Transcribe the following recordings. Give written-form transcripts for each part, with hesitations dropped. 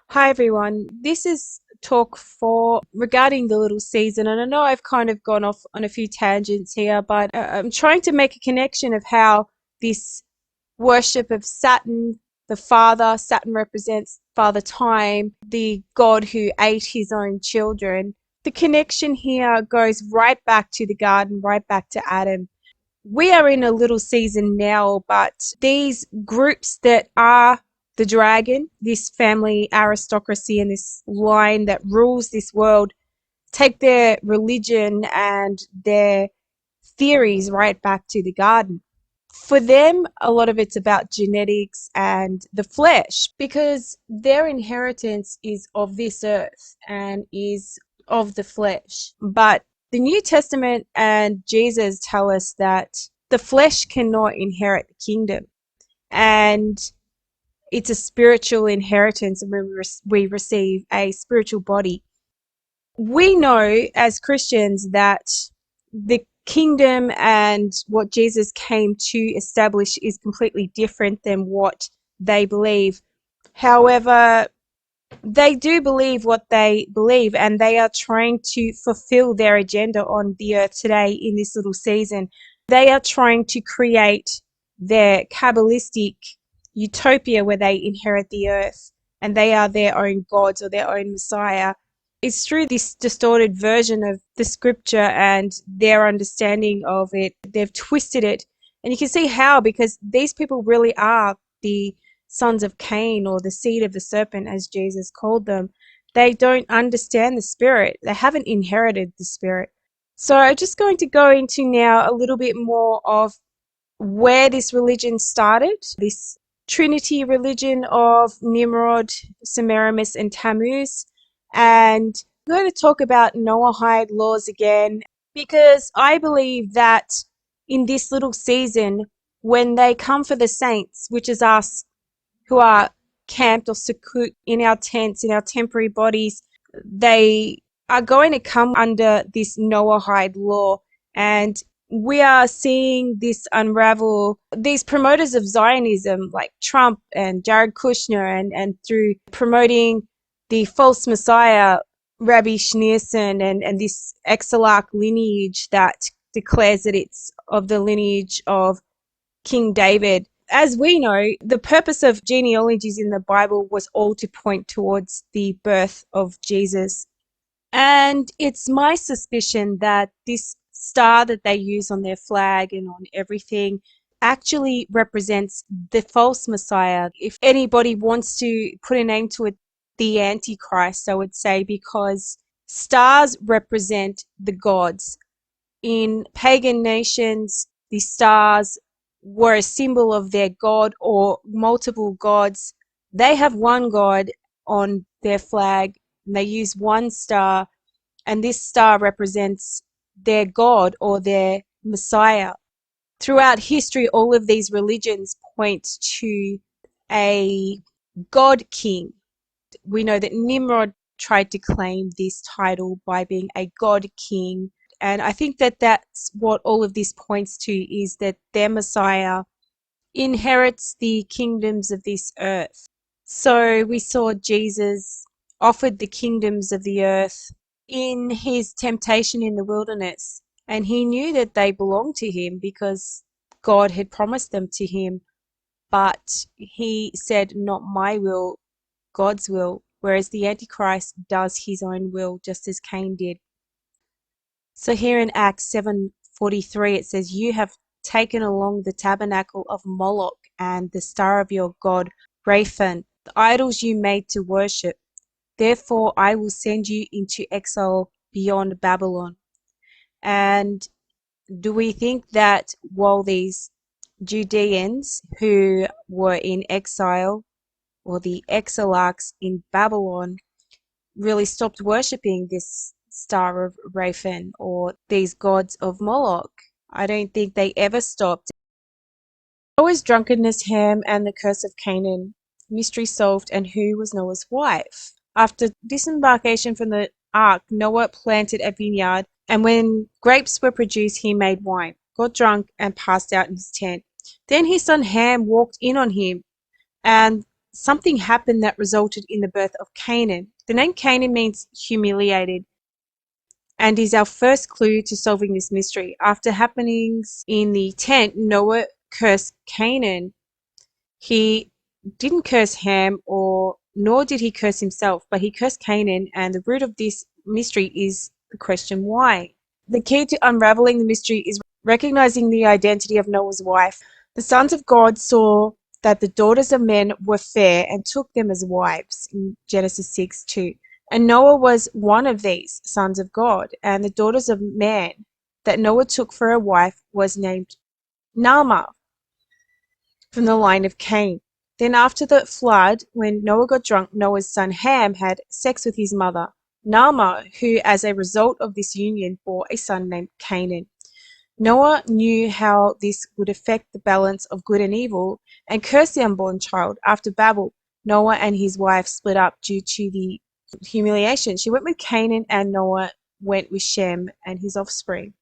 Hi everyone. This is talk 4 regarding the little season, and I know I've kind of gone off on a few tangents here, but I'm trying to make a connection of how this worship of Saturn, the father, Saturn represents Father Time, the god who ate his own children. The connection here goes right back to the garden, right back to Adam. We are in a little season now, but these groups that are the dragon, this family aristocracy and this line that rules this world, take their religion and their theories right back to the garden. For them, a lot of it's about genetics and the flesh because their inheritance is of this earth and is of the flesh. But the New Testament and Jesus tell us that the flesh cannot inherit the kingdom, and it's a spiritual inheritance, and we receive a spiritual body. We know as Christians that the kingdom and what Jesus came to establish is completely different than what they believe. However, they do believe what they believe, and they are trying to fulfill their agenda on the earth today in this little season. They are trying to create their Kabbalistic utopia where they inherit the earth and they are their own gods or their own Messiah. It's through this distorted version of the scripture and their understanding of it, they've twisted it. And you can see how, because these people really are the sons of Cain, or the seed of the serpent, as Jesus called them. They don't understand the Spirit. They haven't inherited the Spirit. So I'm just going to go into now a little bit more of where this religion started, this Trinity religion of Nimrod, Semiramis, and Tammuz. And I'm going to talk about Noahide laws again, because I believe that in this little season, when they come for the saints, which is us who are camped or secluded in our tents, in our temporary bodies, they are going to come under this Noahide law. And we are seeing this unravel. These promoters of Zionism, like Trump and Jared Kushner, and through promoting the false Messiah, Rabbi Schneerson, and this Exarch lineage that declares that it's of the lineage of King David. As we know, the purpose of genealogies in the Bible was all to point towards the birth of Jesus. And it's my suspicion that this star that they use on their flag and on everything actually represents the false Messiah. If anybody wants to put a name to it, the Antichrist, I would say, because stars represent the gods. In pagan nations, the stars were a symbol of their god or multiple gods. They have one god on their flag, and they use one star, and this star represents their god or their Messiah. Throughout history, all of these religions point to a god king. We know that Nimrod tried to claim this title by being a god king. And I think that that's what all of this points to, is that their Messiah inherits the kingdoms of this earth. So we saw Jesus offered the kingdoms of the earth in his temptation in the wilderness. And he knew that they belonged to him because God had promised them to him. But he said, not my will, God's will, whereas the Antichrist does his own will, just as Cain did. So here in Acts 7:43 it says, you have taken along the tabernacle of Moloch and the star of your god Raphan, the idols you made to worship. Therefore I will send you into exile beyond Babylon. And do we think that while these Judeans who were in exile, or the exilarchs in Babylon, really stopped worshipping this star of Raphan or these gods of Moloch? I don't think they ever stopped. Noah's drunkenness, Ham, and the curse of Canaan, mystery solved, and who was Noah's wife? After disembarkation from the ark, Noah planted a vineyard, and when grapes were produced, he made wine, got drunk, and passed out in his tent. Then his son Ham walked in on him, and something happened that resulted in the birth of Canaan. The name Canaan means humiliated and is our first clue to solving this mystery. After happenings in the tent, Noah cursed Canaan. He didn't curse Ham, or nor did he curse himself, but he cursed Canaan, and the root of this mystery is the question why. The key to unraveling the mystery is recognizing the identity of Noah's wife. The sons of God saw that the daughters of men were fair and took them as wives in Genesis 6:2. And Noah was one of these sons of God, and the daughters of man that Noah took for a wife was named Naamah, from the line of Cain. Then after the flood, when Noah got drunk, Noah's son Ham had sex with his mother, Naamah, who as a result of this union bore a son named Canaan. Noah knew how this would affect the balance of good and evil and cursed the unborn child. After Babel, Noah and his wife split up due to the humiliation. She went with Canaan, and Noah went with Shem and his offspring.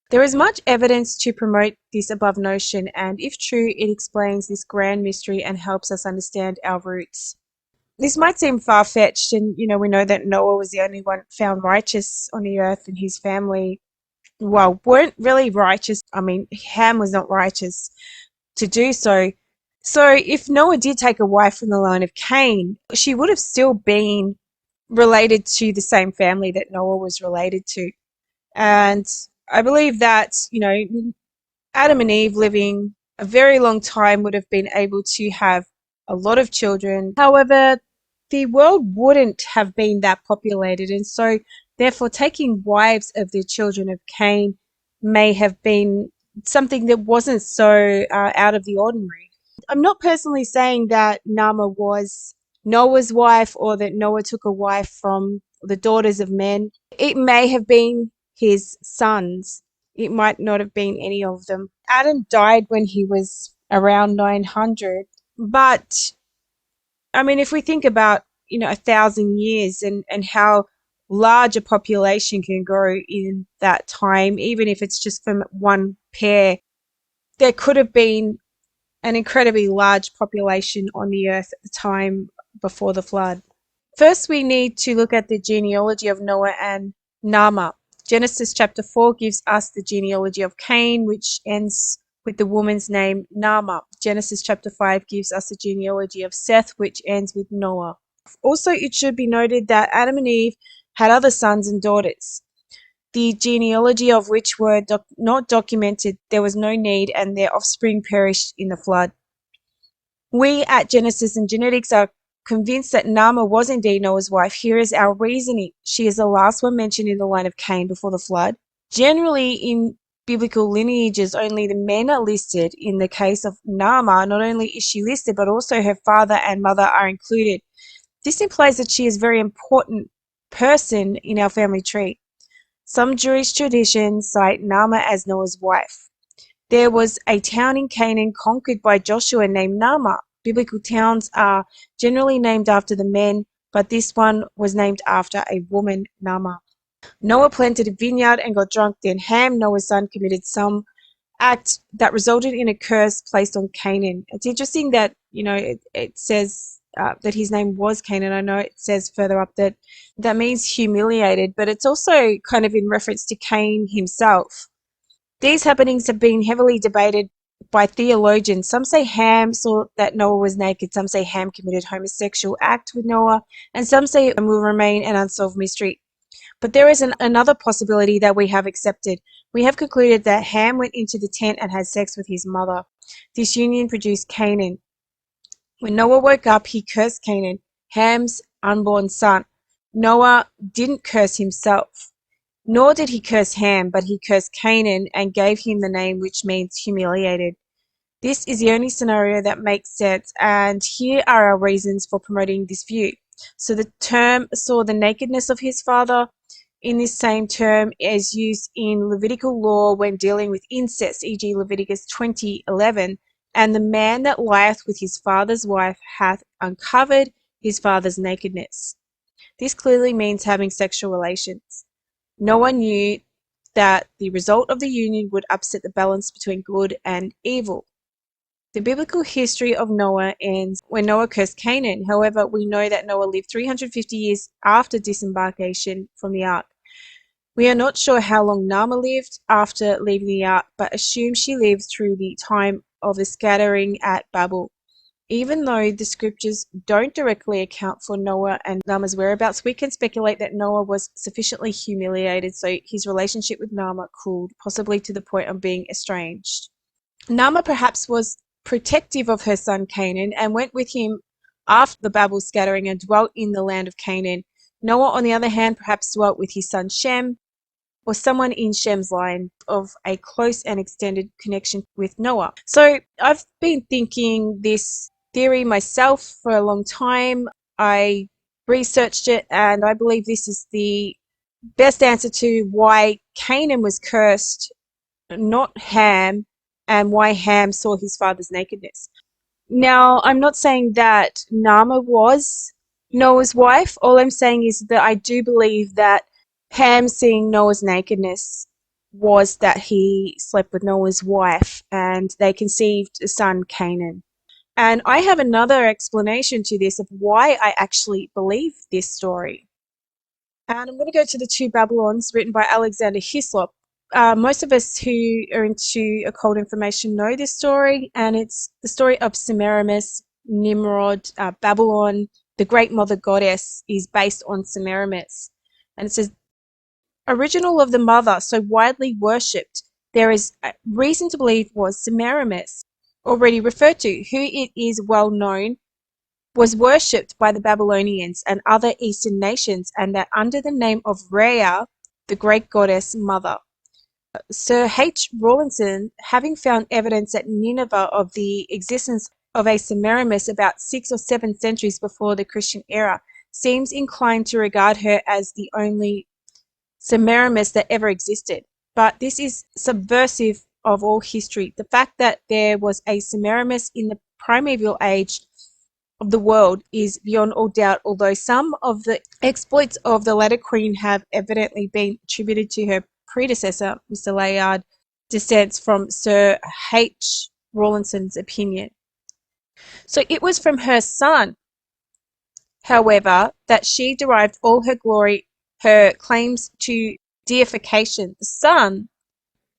There is much evidence to promote this above notion, and if true, it explains this grand mystery and helps us understand our roots. This might seem far-fetched, and we know that Noah was the only one found righteous on the earth, and his family, well, weren't really righteous. I mean, Ham was not righteous to do so. So if Noah did take a wife from the line of Cain, she would have still been related to the same family that Noah was related to. And I believe that, Adam and Eve living a very long time would have been able to have a lot of children. However, the world wouldn't have been that populated, and so therefore taking wives of the children of Cain may have been something that wasn't so out of the ordinary. I'm not personally saying that Naamah was Noah's wife, or that Noah took a wife from the daughters of men. It may have been his sons. It might not have been any of them. Adam died when he was around 900, but I mean, if we think about 1,000 years and how large a population can grow in that time, even if it's just from one pair, there could have been an incredibly large population on the earth at the time before the flood. First, we need to look at the genealogy of Noah and Naamah. Genesis chapter 4 gives us the genealogy of Cain, which ends with the woman's name Naamah. Genesis chapter 5 gives us the genealogy of Seth, which ends with Noah. Also, it should be noted that Adam and Eve had other sons and daughters, the genealogy of which were not documented. There was no need, and their offspring perished in the flood. We at Genesis and Genetics are convinced that Naamah was indeed Noah's wife. Here is our reasoning. She is the last one mentioned in the line of Cain before the flood. Generally, in biblical lineages, only the men are listed. In the case of Naamah, not only is she listed, but also her father and mother are included. This implies that she is a very important person in our family tree. Some Jewish traditions cite Naamah as Noah's wife. There was a town in Canaan conquered by Joshua named Naamah. Biblical towns are generally named after the men, but this one was named after a woman, Naamah. Noah planted a vineyard and got drunk. Then Ham, Noah's son, committed some act that resulted in a curse placed on Canaan. It's interesting that, it says that his name was Canaan. I know it says further up that means humiliated, but it's also kind of in reference to Cain himself. These happenings have been heavily debated by theologians. Some say Ham saw that Noah was naked. Some say Ham committed homosexual act with Noah, and some say it will remain an unsolved mystery. But there is another possibility that we have accepted. We have concluded that Ham went into the tent and had sex with his mother. This union produced Canaan. When Noah woke up, he cursed Canaan, Ham's unborn son. Noah didn't curse himself, nor did he curse Ham, but he cursed Canaan and gave him the name which means humiliated. This is the only scenario that makes sense, and here are our reasons for promoting this view. So the term saw the nakedness of his father. In this same term is used in Levitical law when dealing with incest, e.g. Leviticus 20:11, and the man that lieth with his father's wife hath uncovered his father's nakedness. This clearly means having sexual relations. Noah knew that the result of the union would upset the balance between good and evil. The biblical history of Noah ends when Noah cursed Canaan. However, we know that Noah lived 350 years after disembarkation from the ark. We are not sure how long Naamah lived after leaving the ark, but assume she lived through the time of the scattering at Babel. Even though the scriptures don't directly account for Noah and Naamah's whereabouts, we can speculate that Noah was sufficiently humiliated so his relationship with Naamah cooled, possibly to the point of being estranged. Naamah perhaps was protective of her son Canaan and went with him after the Babel scattering and dwelt in the land of Canaan. Noah, on the other hand, perhaps dwelt with his son Shem, or someone in Shem's line of a close and extended connection with Noah. So I've been thinking this theory myself for a long time. I researched it and I believe this is the best answer to why Canaan was cursed, not Ham, and why Ham saw his father's nakedness. Now, I'm not saying that Naamah was Noah's wife. All I'm saying is that I do believe that Ham seeing Noah's nakedness was that he slept with Noah's wife and they conceived a son, Canaan. And I have another explanation to this of why I actually believe this story. And I'm going to go to The Two Babylons, written by Alexander Hislop. Most of us who are into occult information know this story, and it's the story of Semiramis, Nimrod, Babylon. The great mother goddess is based on Semiramis. And it says, original of the mother, so widely worshipped, there is reason to believe was Semiramis, already referred to, who it is well known was worshipped by the Babylonians and other Eastern nations, and that under the name of Rhea, the great goddess mother. Sir H. Rawlinson, having found evidence at Nineveh of the existence of a Semiramis about 6 or 7 centuries before the Christian era, seems inclined to regard her as the only Semiramis that ever existed. But this is subversive of all history. The fact that there was a Semiramis in the primeval age of the world is beyond all doubt, although some of the exploits of the latter queen have evidently been attributed to her predecessor, Mr. Layard, dissents from Sir H. Rawlinson's opinion. So it was from her son, however, that she derived all her glory, her claims to deification. The son,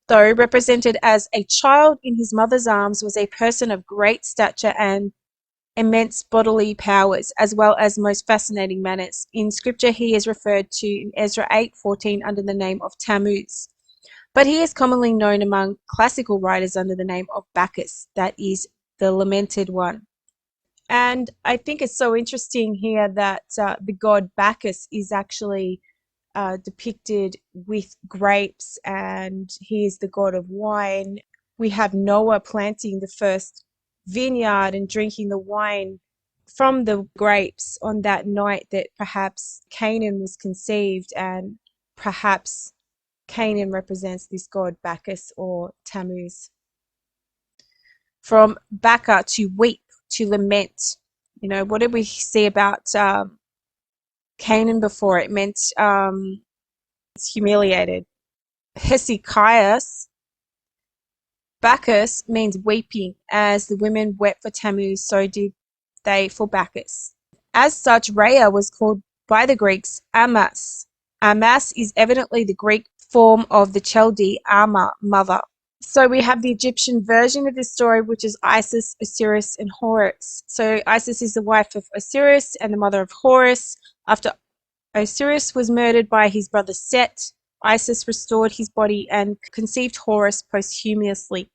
though represented as a child in his mother's arms, was a person of great stature and immense bodily powers, as well as most fascinating manners. In scripture, he is referred to in Ezra 8:14 under the name of Tammuz, but he is commonly known among classical writers under the name of Bacchus, that is, the lamented one. And I think it's so interesting here that the god Bacchus is actually depicted with grapes, and he is the god of wine. We have Noah planting the first vineyard and drinking the wine from the grapes on that night that perhaps Canaan was conceived, and perhaps Canaan represents this god Bacchus or Tammuz. From Baccha, to weep, to lament. You know, what did we see about Canaan before? It meant it's humiliated. Hezekiah, Bacchus means weeping. As the women wept for Tammuz, so did they for Bacchus. As such, Rhea was called by the Greeks Amas. Amas is evidently the Greek form of the Chaldee Ama, mother. So we have the Egyptian version of this story, which is Isis, Osiris, and Horus. So Isis is the wife of Osiris and the mother of Horus. After Osiris was murdered by his brother Set, Isis restored his body and conceived Horus posthumously.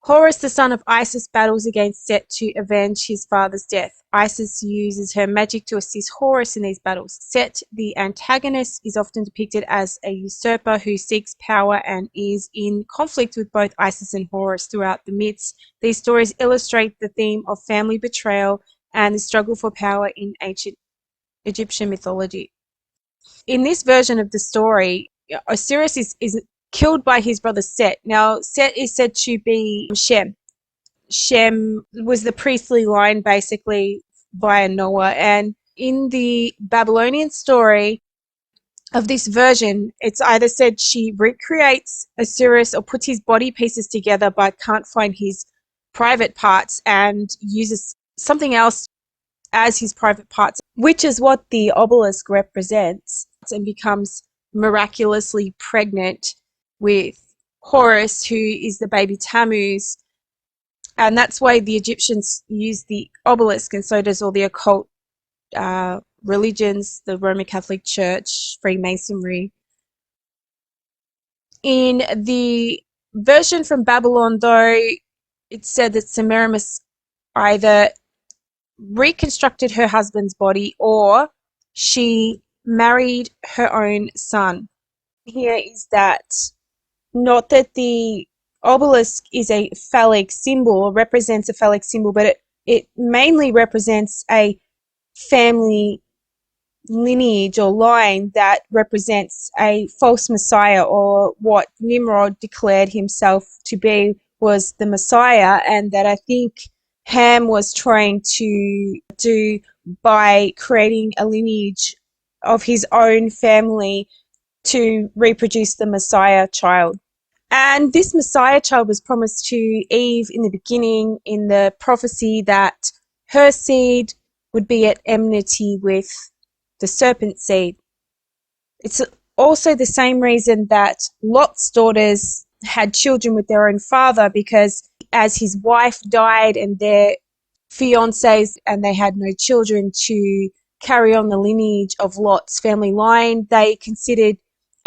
Horus, the son of Isis, battles against Set to avenge his father's death. Isis uses her magic to assist Horus in these battles. Set, the antagonist, is often depicted as a usurper who seeks power and is in conflict with both Isis and Horus throughout the myths. These stories illustrate the theme of family betrayal and the struggle for power in ancient Egyptian mythology. In this version of the story, Osiris is killed by his brother Set. Now, Set is said to be Shem. Shem was the priestly line, basically, via Noah. And in the Babylonian story of this version, it's either said she recreates Osiris or puts his body pieces together but can't find his private parts and uses something else as his private parts, which is what the obelisk represents, and becomes miraculously pregnant with Horus, who is the baby Tammuz. And that's why the Egyptians use the obelisk, and so does all the occult religions, the Roman Catholic Church, Freemasonry. In the version from Babylon, though, it said that Semiramis either reconstructed her husband's body or she married her own son. Here is that not that the obelisk is a phallic symbol or represents a phallic symbol, but it mainly represents a family lineage or line that represents a false messiah, or what Nimrod declared himself to be was the Messiah, and that I think Ham was trying to do by creating a lineage of his own family to reproduce the Messiah child. And this Messiah child was promised to Eve in the beginning in the prophecy that her seed would be at enmity with the serpent seed. It's also the same reason that Lot's daughters had children with their own father, because as his wife died and their fiancés and they had no children to carry on the lineage of Lot's family line, they considered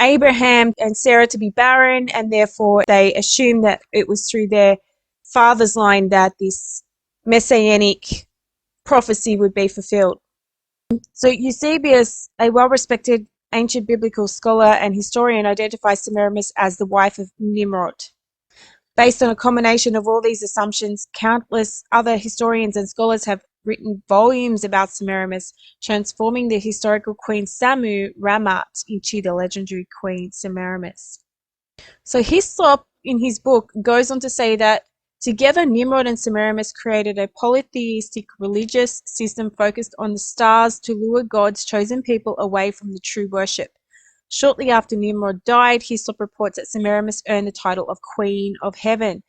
Abraham and Sarah to be barren, and therefore they assumed that it was through their father's line that this messianic prophecy would be fulfilled. So Eusebius, a well-respected ancient biblical scholar and historian, identifies Semiramis as the wife of Nimrod. Based on a combination of all these assumptions, countless other historians and scholars have written volumes about Semiramis, transforming the historical queen Sammu Rammat into the legendary queen Semiramis. So Hislop, in his book, goes on to say that together Nimrod and Semiramis created a polytheistic religious system focused on the stars to lure God's chosen people away from the true worship. Shortly after Nimrod died, Hislop reports that Semiramis earned the title of Queen of Heaven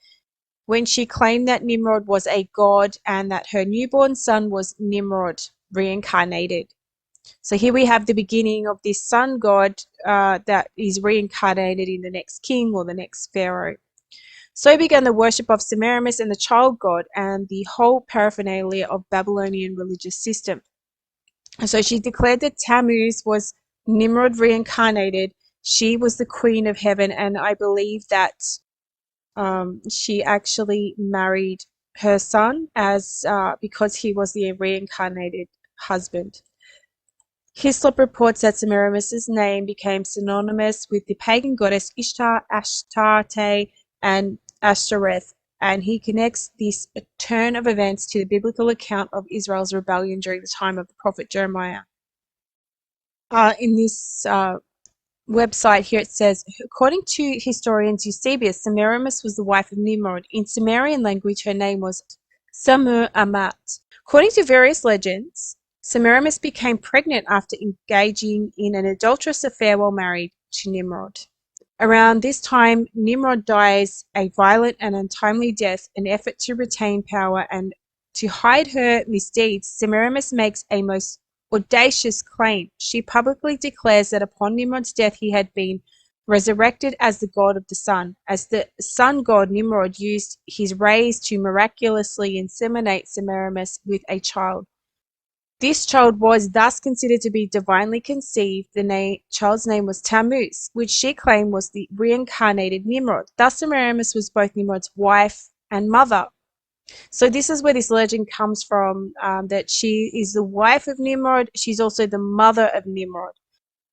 when she claimed that Nimrod was a god and that her newborn son was Nimrod, reincarnated. So here we have the beginning of this sun god that is reincarnated in the next king or the next pharaoh. So began the worship of Semiramis and the child god and the whole paraphernalia of Babylonian religious system. So she declared that Tammuz was Nimrod reincarnated. She was the queen of heaven, and I believe that she actually married her son as because he was the reincarnated husband. Hislop reports that Semiramis' name became synonymous with the pagan goddess Ishtar, Astarte, and Ashtoreth, and he connects this turn of events to the biblical account of Israel's rebellion during the time of the prophet Jeremiah. In this website here it says, according to historians Eusebius, Semiramis was the wife of Nimrod. In Sumerian language, her name was Sammu Amat. According to various legends, Semiramis became pregnant after engaging in an adulterous affair while married to Nimrod. Around this time, Nimrod dies a violent and untimely death, an effort to retain power, and to hide her misdeeds, Semiramis makes a most audacious claim. She publicly declares that upon Nimrod's death he had been resurrected as the god of the sun. As the sun god, Nimrod used his rays to miraculously inseminate Semiramis with a child. This child was thus considered to be divinely conceived. The child's name was Tammuz, which she claimed was the reincarnated Nimrod. Thus Semiramis was both Nimrod's wife and mother. So this is where this legend comes from, that she is the wife of Nimrod. She's also the mother of Nimrod.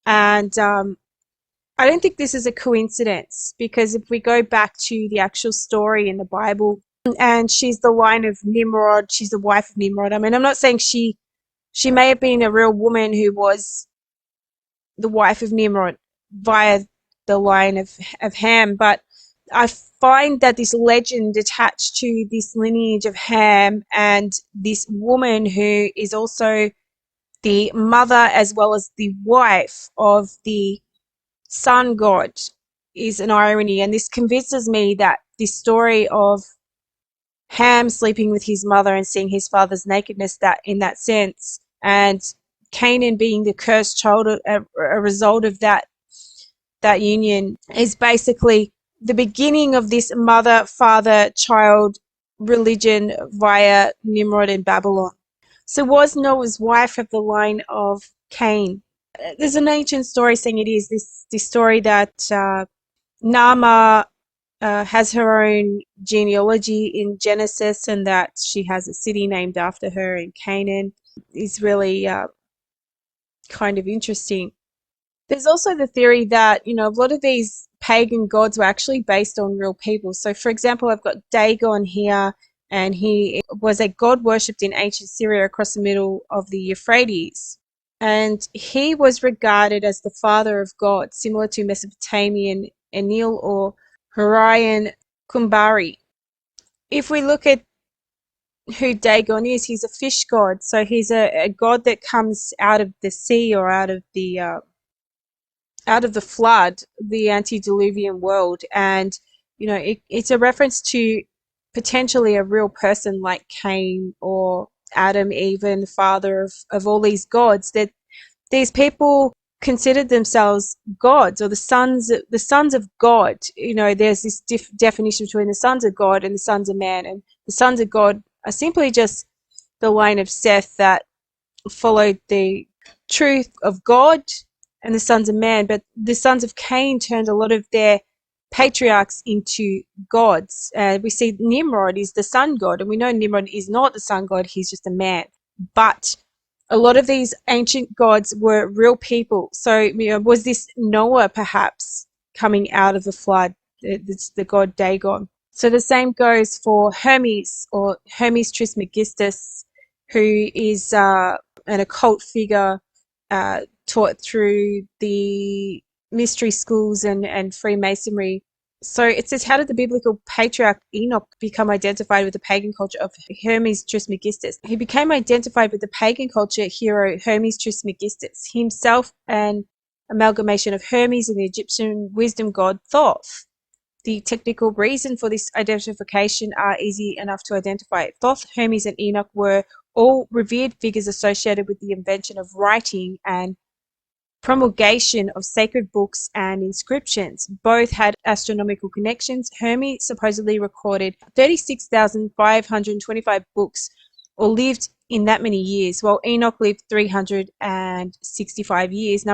And I don't think this is a coincidence, because if we go back to the actual story in the Bible, and she's the line of Nimrod, she's the wife of Nimrod. I mean, I'm not saying she may have been a real woman who was the wife of Nimrod via the line of Ham, but I find that this legend attached to this lineage of Ham and this woman who is also the mother as well as the wife of the sun god is an irony, and this convinces me that this story of Ham sleeping with his mother and seeing his father's nakedness, that in that sense, and Canaan being the cursed child, a result of that union, is basically the beginning of this mother, father, child religion via Nimrod in Babylon. So was Noah's wife of the line of Cain? There's an ancient story saying it is this story that Nama has her own genealogy in Genesis, and that she has a city named after her in Canaan. Is really kind of interesting. There's also the theory that, a lot of these pagan gods were actually based on real people. So, for example, I've got Dagon here, and he was a god worshipped in ancient Syria across the middle of the Euphrates. And he was regarded as the father of gods, similar to Mesopotamian Enlil or Hurrian Kumbari. If we look at who Dagon is, he's a fish god. So he's a god that comes out of the sea, or out of the flood, the antediluvian world. And it's a reference to potentially a real person like Cain or Adam, even father of all these gods, that these people considered themselves gods, or the sons of God. There's this definition between the sons of God and the sons of man, and the sons of God are simply just the line of Seth that followed the truth of God, and the sons of man. But the sons of Cain turned a lot of their patriarchs into gods. We see Nimrod is the sun god, and we know Nimrod is not the sun god, he's just a man. But a lot of these ancient gods were real people. So, was this Noah perhaps coming out of the flood? It's the god Dagon. So the same goes for Hermes, or Hermes Trismegistus, who is an occult figure taught through the mystery schools and Freemasonry. So it says, how did the biblical patriarch Enoch become identified with the pagan culture of Hermes Trismegistus? He became identified with the pagan culture hero Hermes Trismegistus, himself an amalgamation of Hermes and the Egyptian wisdom god Thoth. The technical reason for this identification are easy enough to identify. Thoth, Hermes, and Enoch were all revered figures associated with the invention of writing and promulgation of sacred books and inscriptions. Both had astronomical connections. Hermes supposedly recorded 36,525 books, or lived in that many years, while Enoch lived 365 years,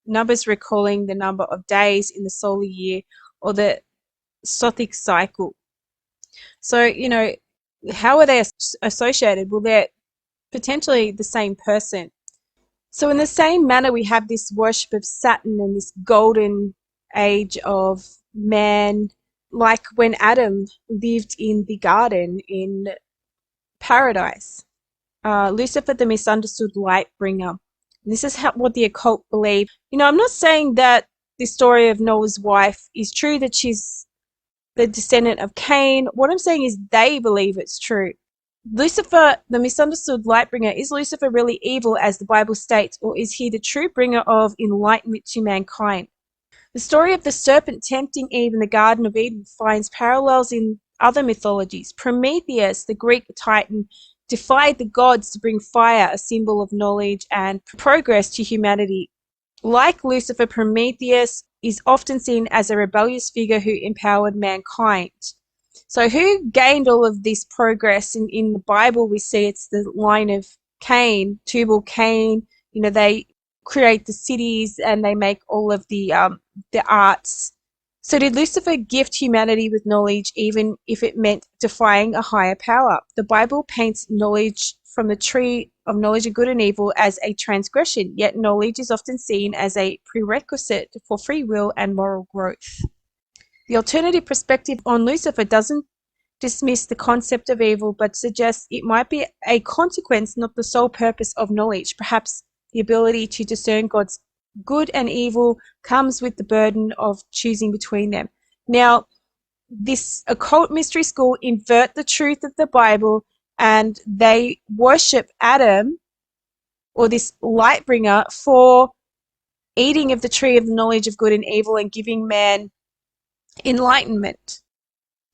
numbers recalling the number of days in the solar year, or the Sothic cycle. So, how are they associated? Well, they're potentially the same person. So in the same manner, we have this worship of Saturn and this golden age of man, like when Adam lived in the garden in paradise. Lucifer, the misunderstood light bringer. This is what the occult believe. I'm not saying that the story of Noah's wife is true, that she's the descendant of Cain. What I'm saying is they believe it's true. Lucifer, the misunderstood light bringer, is Lucifer really evil as the Bible states, or is he the true bringer of enlightenment to mankind? The story of the serpent tempting Eve in the Garden of Eden finds parallels in other mythologies. Prometheus, the Greek titan, defied the gods to bring fire, a symbol of knowledge and progress to humanity. Like Lucifer, Prometheus is often seen as a rebellious figure who empowered mankind. So who gained all of this progress? In the Bible, we see it's the line of Cain, Tubal Cain. They create the cities and they make all of the arts. So did Lucifer gift humanity with knowledge, even if it meant defying a higher power? The Bible paints knowledge from the tree of knowledge of good and evil as a transgression, yet knowledge is often seen as a prerequisite for free will and moral growth. The alternative perspective on Lucifer doesn't dismiss the concept of evil, but suggests it might be a consequence, not the sole purpose of knowledge. Perhaps the ability to discern God's good and evil comes with the burden of choosing between them. Now, this occult mystery school invert the truth of the Bible, and they worship Adam, or this light bringer, for eating of the tree of the knowledge of good and evil and giving man enlightenment.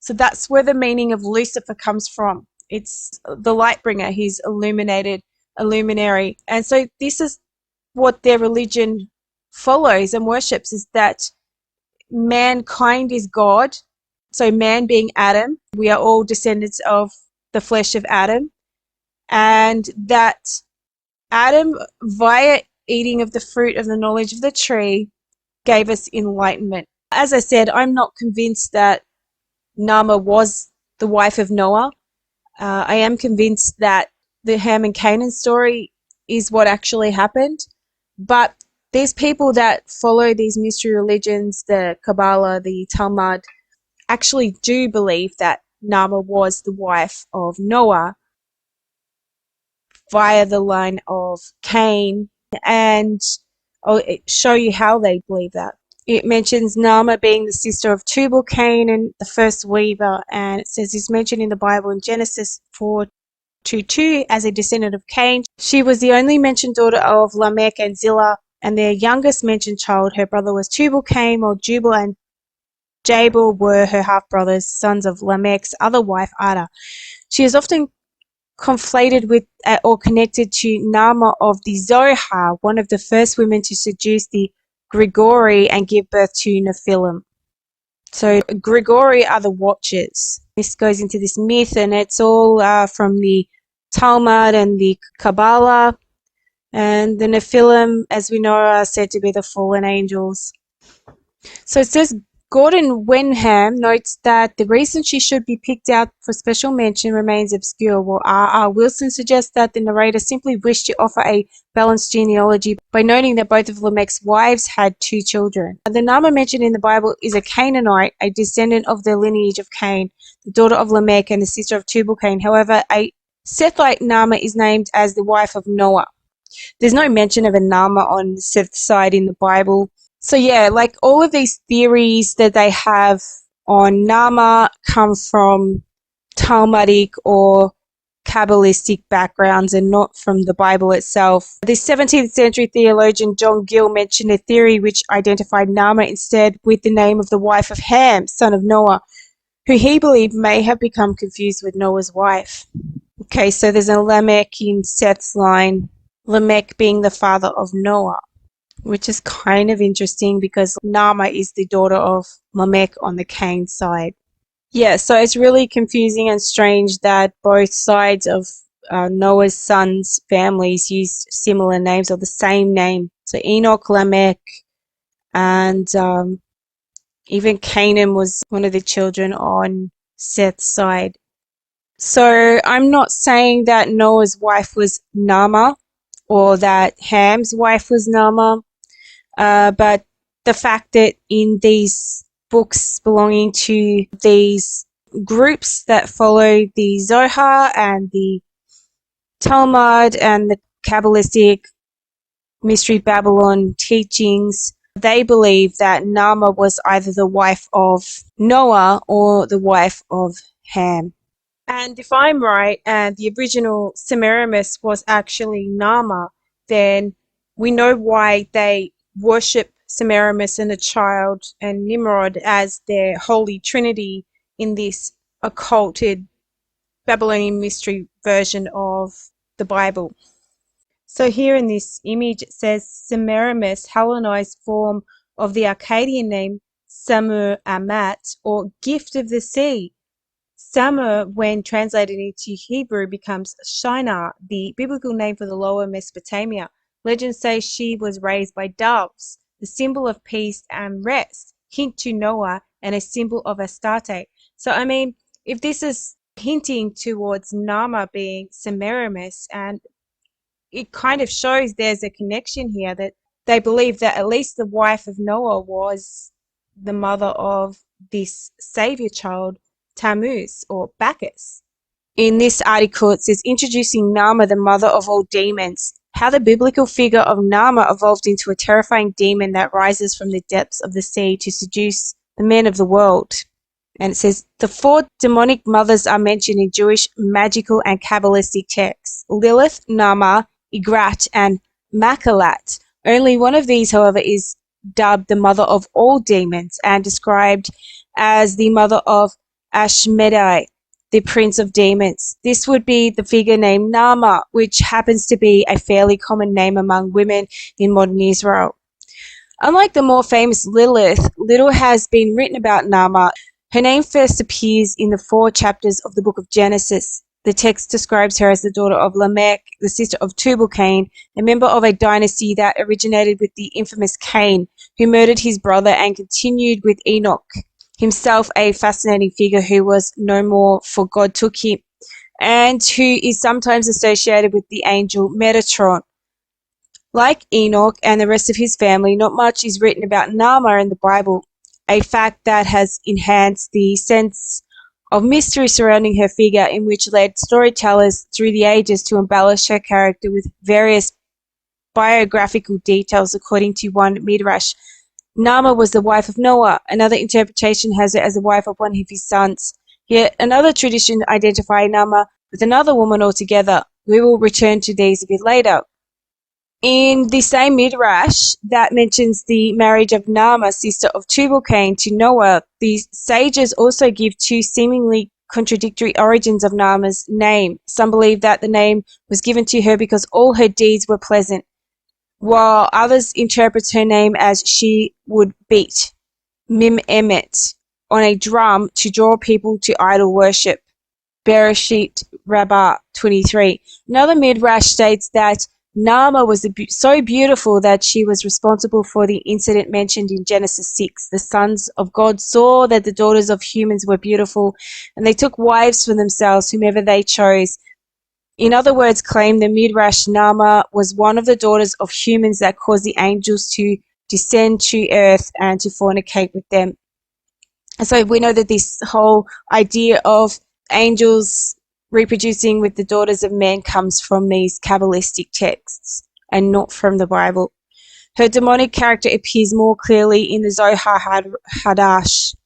So that's where the meaning of Lucifer comes from. It's the light bringer. He's illuminated, a luminary. And so this is what their religion follows and worships, is that mankind is God. So man being Adam, we are all descendants of the flesh of Adam. And that Adam, via eating of the fruit of the knowledge of the tree, gave us enlightenment. As I said, I'm not convinced that Naamah was the wife of Noah. I am convinced that the Ham and Canaan story is what actually happened. But there's people that follow these mystery religions, the Kabbalah, the Talmud, actually do believe that Naamah was the wife of Noah via the line of Cain, and I'll show you how they believe that. It mentions Naamah being the sister of Tubal-Cain, the first weaver, and it says he's mentioned in the Bible in Genesis 4:2 as a descendant of Cain. She was the only mentioned daughter of Lamech and Zillah, and their youngest mentioned child, her brother, was Tubal-Cain, while Jubal and Jabal were her half-brothers, sons of Lamech's other wife, Ada. She is often conflated with or connected to Naamah of the Zohar, one of the first women to seduce the Grigori and give birth to Nephilim. So Grigori are the Watchers. This goes into this myth, and it's all from the Talmud and the Kabbalah. And the Nephilim, as we know, are said to be the fallen angels. So it says Gordon Wenham notes that the reason she should be picked out for special mention remains obscure, while R.R. Wilson suggests that the narrator simply wished to offer a balanced genealogy by noting that both of Lamech's wives had 2 children. The Naamah mentioned in the Bible is a Canaanite, a descendant of the lineage of Cain, the daughter of Lamech and the sister of Tubal-Cain. However, a Sethite Naamah is named as the wife of Noah. There's no mention of a Naamah on the Seth side in the Bible. So yeah, like all of these theories that they have on Naamah come from Talmudic or Kabbalistic backgrounds and not from the Bible itself. The 17th century theologian John Gill mentioned a theory which identified Naamah instead with the name of the wife of Ham, son of Noah, who he believed may have become confused with Noah's wife. Okay, so there's a Lamech in Seth's line, Lamech being the father of Noah, which is kind of interesting because Naamah is the daughter of Lamech on the Cain side. Yeah, so it's really confusing and strange that both sides of Noah's sons' families used similar names or the same name. So Enoch, Lamech, and even Canaan was one of the children on Seth's side. So I'm not saying that Noah's wife was Naamah or that Ham's wife was Naamah, but the fact that in these books belonging to these groups that follow the Zohar and the Talmud and the Kabbalistic Mystery Babylon teachings, they believe that Naamah was either the wife of Noah or the wife of Ham. And if I'm right, and the original Semiramis was actually Naamah, then we know why they worship Semiramis and the child and Nimrod as their holy trinity in this occulted Babylonian mystery version of the Bible. So here in this image it says Semiramis, Hellenized form of the Akkadian name Samur Amat, or gift of the sea. Samur, when translated into Hebrew, becomes Shinar, the biblical name for the lower Mesopotamia. Legends say she was raised by doves, the symbol of peace and rest, hint to Noah, and a symbol of Astarte. So, I mean, if this is hinting towards Naamah being Semiramis, and it kind of shows there's a connection here that they believe that at least the wife of Noah was the mother of this savior child, Tammuz or Bacchus. In this article it says, introducing Naamah, the mother of all demons, how the biblical figure of Naamah evolved into a terrifying demon that rises from the depths of the sea to seduce the men of the world. And it says, the 4 demonic mothers are mentioned in Jewish magical and Kabbalistic texts: Lilith, Naamah, Igrat, and Makalat. Only one of these, however, is dubbed the mother of all demons and described as the mother of Ashmedai, the prince of demons. This would be the figure named Nama, which happens to be a fairly common name among women in modern Israel. Unlike the more famous Lilith, little has been written about Nama. Her name first appears in the 4 chapters of the book of Genesis. The text describes her as the daughter of Lamech, the sister of Tubal-Cain, a member of a dynasty that originated with the infamous Cain, who murdered his brother and continued with Enoch, himself a fascinating figure who was no more, for God took him, and who is sometimes associated with the angel Metatron. Like Enoch and the rest of his family, not much is written about Nama in the Bible, a fact that has enhanced the sense of mystery surrounding her figure, in which led storytellers through the ages to embellish her character with various biographical details. According to one Midrash, Nama was the wife of Noah. Another interpretation has her as the wife of one of his sons. Yet another tradition identifies Nama with another woman altogether. We will return to these a bit later. In the same Midrash that mentions the marriage of Naamah, sister of Tubal-Cain, to Noah, the sages also give 2 seemingly contradictory origins of Naamah's name. Some believe that the name was given to her because all her deeds were pleasant, while others interpret her name as she would beat Mim Emet on a drum to draw people to idol worship. Bereshit Rabbah 23. Another Midrash states that Naamah was so beautiful that she was responsible for the incident mentioned in Genesis 6. The sons of God saw that the daughters of humans were beautiful, and they took wives for themselves, whomever they chose. In other words, claim the Midrash, Naamah was one of the daughters of humans that caused the angels to descend to earth and to fornicate with them. And so we know that this whole idea of angels reproducing with the daughters of men comes from these Kabbalistic texts and not from the Bible. Her demonic character appears more clearly in the Zohar Hadash,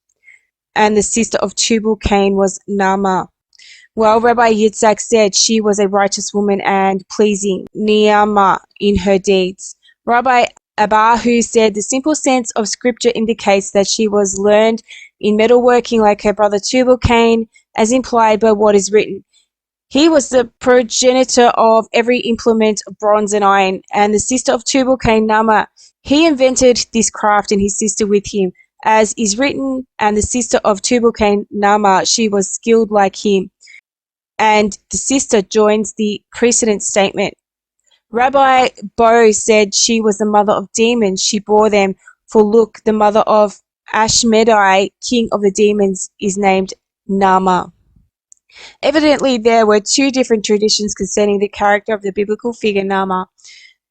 and the sister of Tubal-Cain was Naamah. Well, Rabbi Yitzhak said she was a righteous woman and pleasing Ni'amah in her deeds. Rabbi Abahu said the simple sense of scripture indicates that she was learned in metalworking like her brother Tubal-Cain, as implied by what is written. He was the progenitor of every implement of bronze and iron, and the sister of Tubal-Cain, Naamah. He invented this craft and his sister with him, as is written, and the sister of Tubal-Cain, Naamah, she was skilled like him. And the sister joins the precedent statement. Rabbi Bo said she was the mother of demons. She bore them, for look, the mother of Ashmedai, king of the demons, is named Naamah. Evidently, there were 2 different traditions concerning the character of the biblical figure Naamah.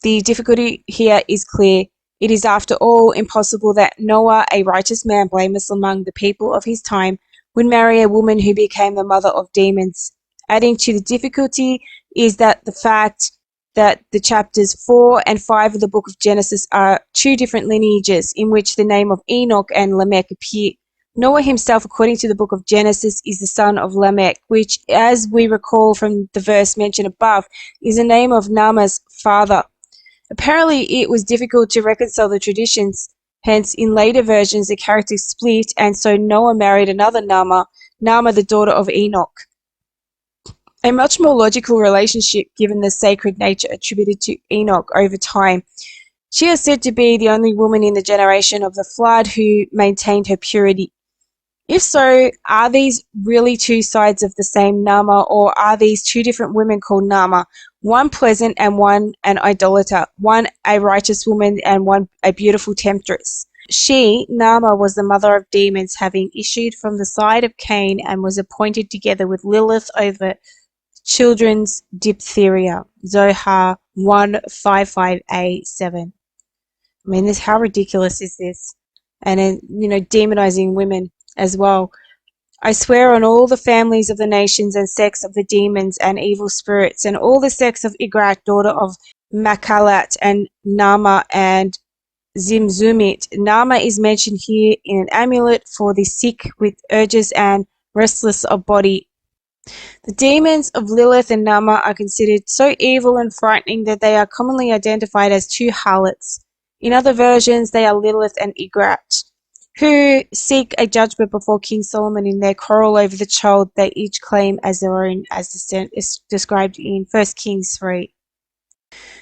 The difficulty here is clear. It is, after all, impossible that Noah, a righteous man blameless among the people of his time, would marry a woman who became the mother of demons. Adding to the difficulty is that the fact that the chapters 4 and 5 of the book of Genesis are 2 different lineages in which the name of Enoch and Lamech appear. Noah himself, according to the book of Genesis, is the son of Lamech, which, as we recall from the verse mentioned above, is the name of Naamah's father. Apparently, it was difficult to reconcile the traditions. Hence, in later versions, the characters split, and so Noah married another Naamah, Naamah, the daughter of Enoch. A much more logical relationship, given the sacred nature attributed to Enoch over time. She is said to be the only woman in the generation of the flood who maintained her purity. If so, are these really 2 sides of the same Naamah, or are these 2 different women called Naamah, one pleasant and one an idolater, one a righteous woman and one a beautiful temptress? She, Naamah, was the mother of demons, having issued from the side of Cain, and was appointed together with Lilith over children's diphtheria. Zohar 155a7. I mean, how ridiculous is this? And then, demonizing women as well. I swear on all the families of the nations and sects of the demons and evil spirits, and all the sects of Igrat, daughter of Makalat, and Naamah and Zimzumit. Naamah is mentioned here in an amulet for the sick with urges and restless of body. The demons of Lilith and Naamah are considered so evil and frightening that they are commonly identified as 2 harlots. In other versions, they are Lilith and Igrat. who seek a judgment before King Solomon in their quarrel over the child they each claim as their own, as is described in 1 Kings 3.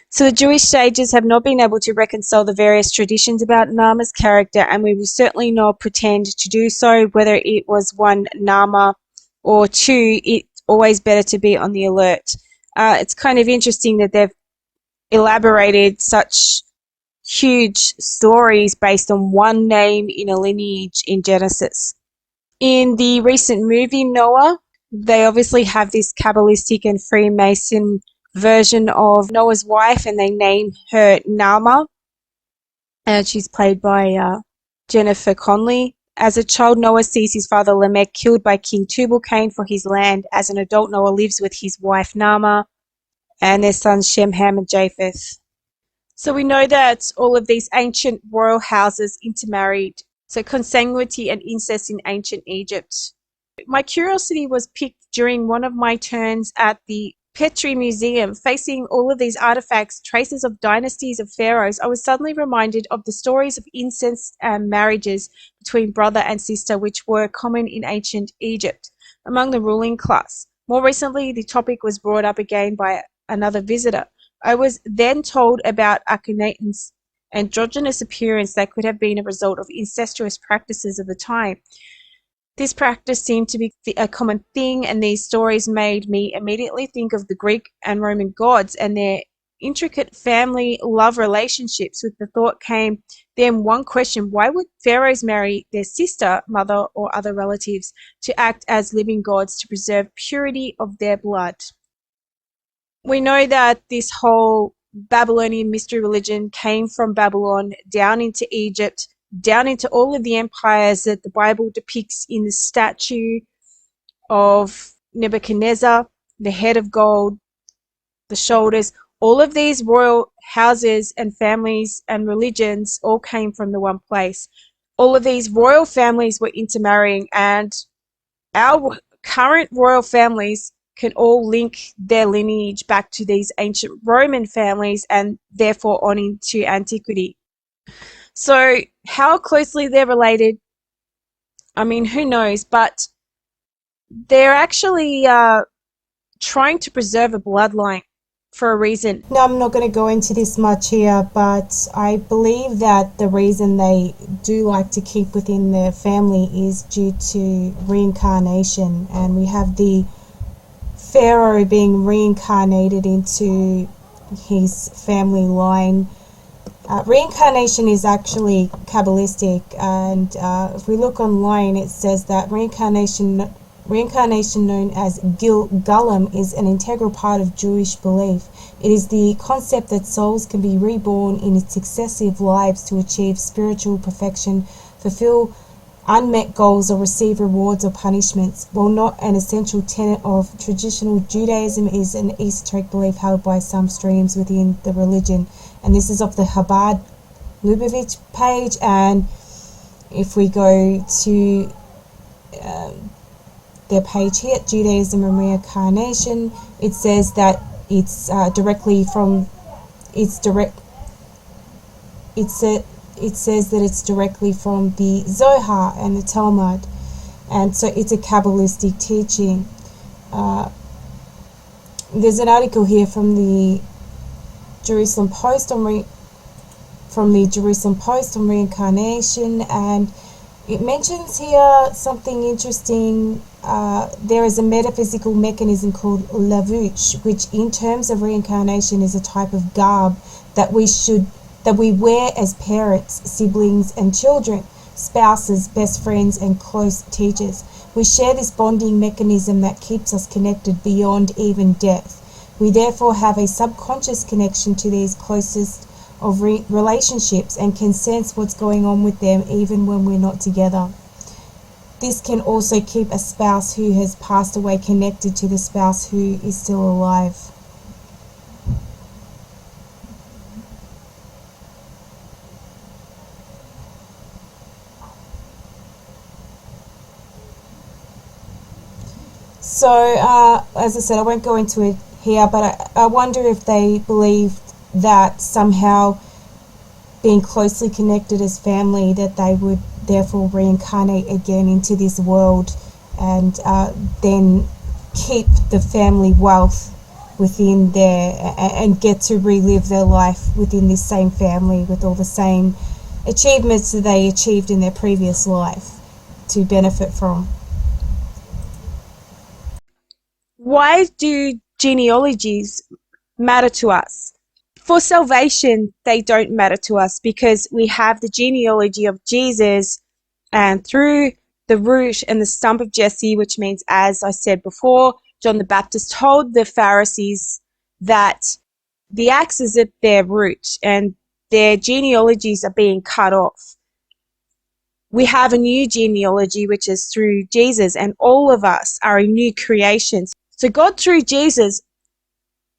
So the Jewish sages have not been able to reconcile the various traditions about Naamah's character, and we will certainly not pretend to do so, whether it was one Naamah or two. It's always better to be on the alert. It's kind of interesting that they've elaborated such huge stories based on one name in a lineage in Genesis. In the recent movie Noah, they obviously have this Kabbalistic and Freemason version of Noah's wife, and they name her Naamah, and she's played by Jennifer Connelly. As a child, Noah sees his father Lamech killed by King Tubal-Cain for his land. As an adult, Noah lives with his wife Naamah and their sons Shem, Ham, and Japheth. So we know that all of these ancient royal houses intermarried, so consanguinity and incest in ancient Egypt. My curiosity was piqued during one of my turns at the Petrie Museum, facing all of these artifacts, traces of dynasties of pharaohs. I was suddenly reminded of the stories of incest and marriages between brother and sister, which were common in ancient Egypt among the ruling class. More recently, the topic was brought up again by another visitor. I was then told about Akhenaten's androgynous appearance that could have been a result of incestuous practices of the time. This practice seemed to be a common thing, and these stories made me immediately think of the Greek and Roman gods and their intricate family love relationships. With the thought came then one question: why would pharaohs marry their sister, mother, or other relatives to act as living gods to preserve purity of their blood? We know that this whole Babylonian mystery religion came from Babylon down into Egypt, down into all of the empires that the Bible depicts in the statue of Nebuchadnezzar, the head of gold, the shoulders. All of these royal houses and families and religions all came from the one place. All of these royal families were intermarrying, and our current royal families can all link their lineage back to these ancient Roman families and therefore on into antiquity. So how closely they're related, I mean, who knows? But they're actually trying to preserve a bloodline for a reason. Now, I'm not going to go into this much here, but I believe that the reason they do like to keep within their family is due to reincarnation. And we have the Pharaoh being reincarnated into his family line. Reincarnation is actually Kabbalistic, and if we look online, it says that reincarnation known as Gulam is an integral part of Jewish belief. It is the concept that souls can be reborn in its successive lives to achieve spiritual perfection, fulfill unmet goals, or receive rewards or punishments. While not an essential tenet of traditional Judaism, it is an esoteric belief held by some streams within the religion. And this is off the Chabad Lubavitch page. And if we go to their page here, Judaism and Reincarnation, it says that it's it says that it's directly from the Zohar and the Talmud, and so it's a Kabbalistic teaching. There's an article here from the Jerusalem Post on reincarnation, and it mentions here something interesting. There is a metaphysical mechanism called lavush, which in terms of reincarnation is a type of garb that we wear as parents, siblings and children, spouses, best friends and close teachers. We share this bonding mechanism that keeps us connected beyond even death. We therefore have a subconscious connection to these closest of relationships and can sense what's going on with them even when we're not together. This can also keep a spouse who has passed away connected to the spouse who is still alive. So, as I said, I won't go into it here, but I wonder if they believe that somehow being closely connected as family, that therefore reincarnate again into this world and then keep the family wealth within there and get to relive their life within this same family with all the same achievements that they achieved in their previous life to benefit from. Why do genealogies matter to us? For salvation, they don't matter to us because we have the genealogy of Jesus, and through the root and the stump of Jesse, which means, as I said before, John the Baptist told the Pharisees that the axe is at their root and their genealogies are being cut off. We have a new genealogy, which is through Jesus, and all of us are a new creation. So God, through Jesus,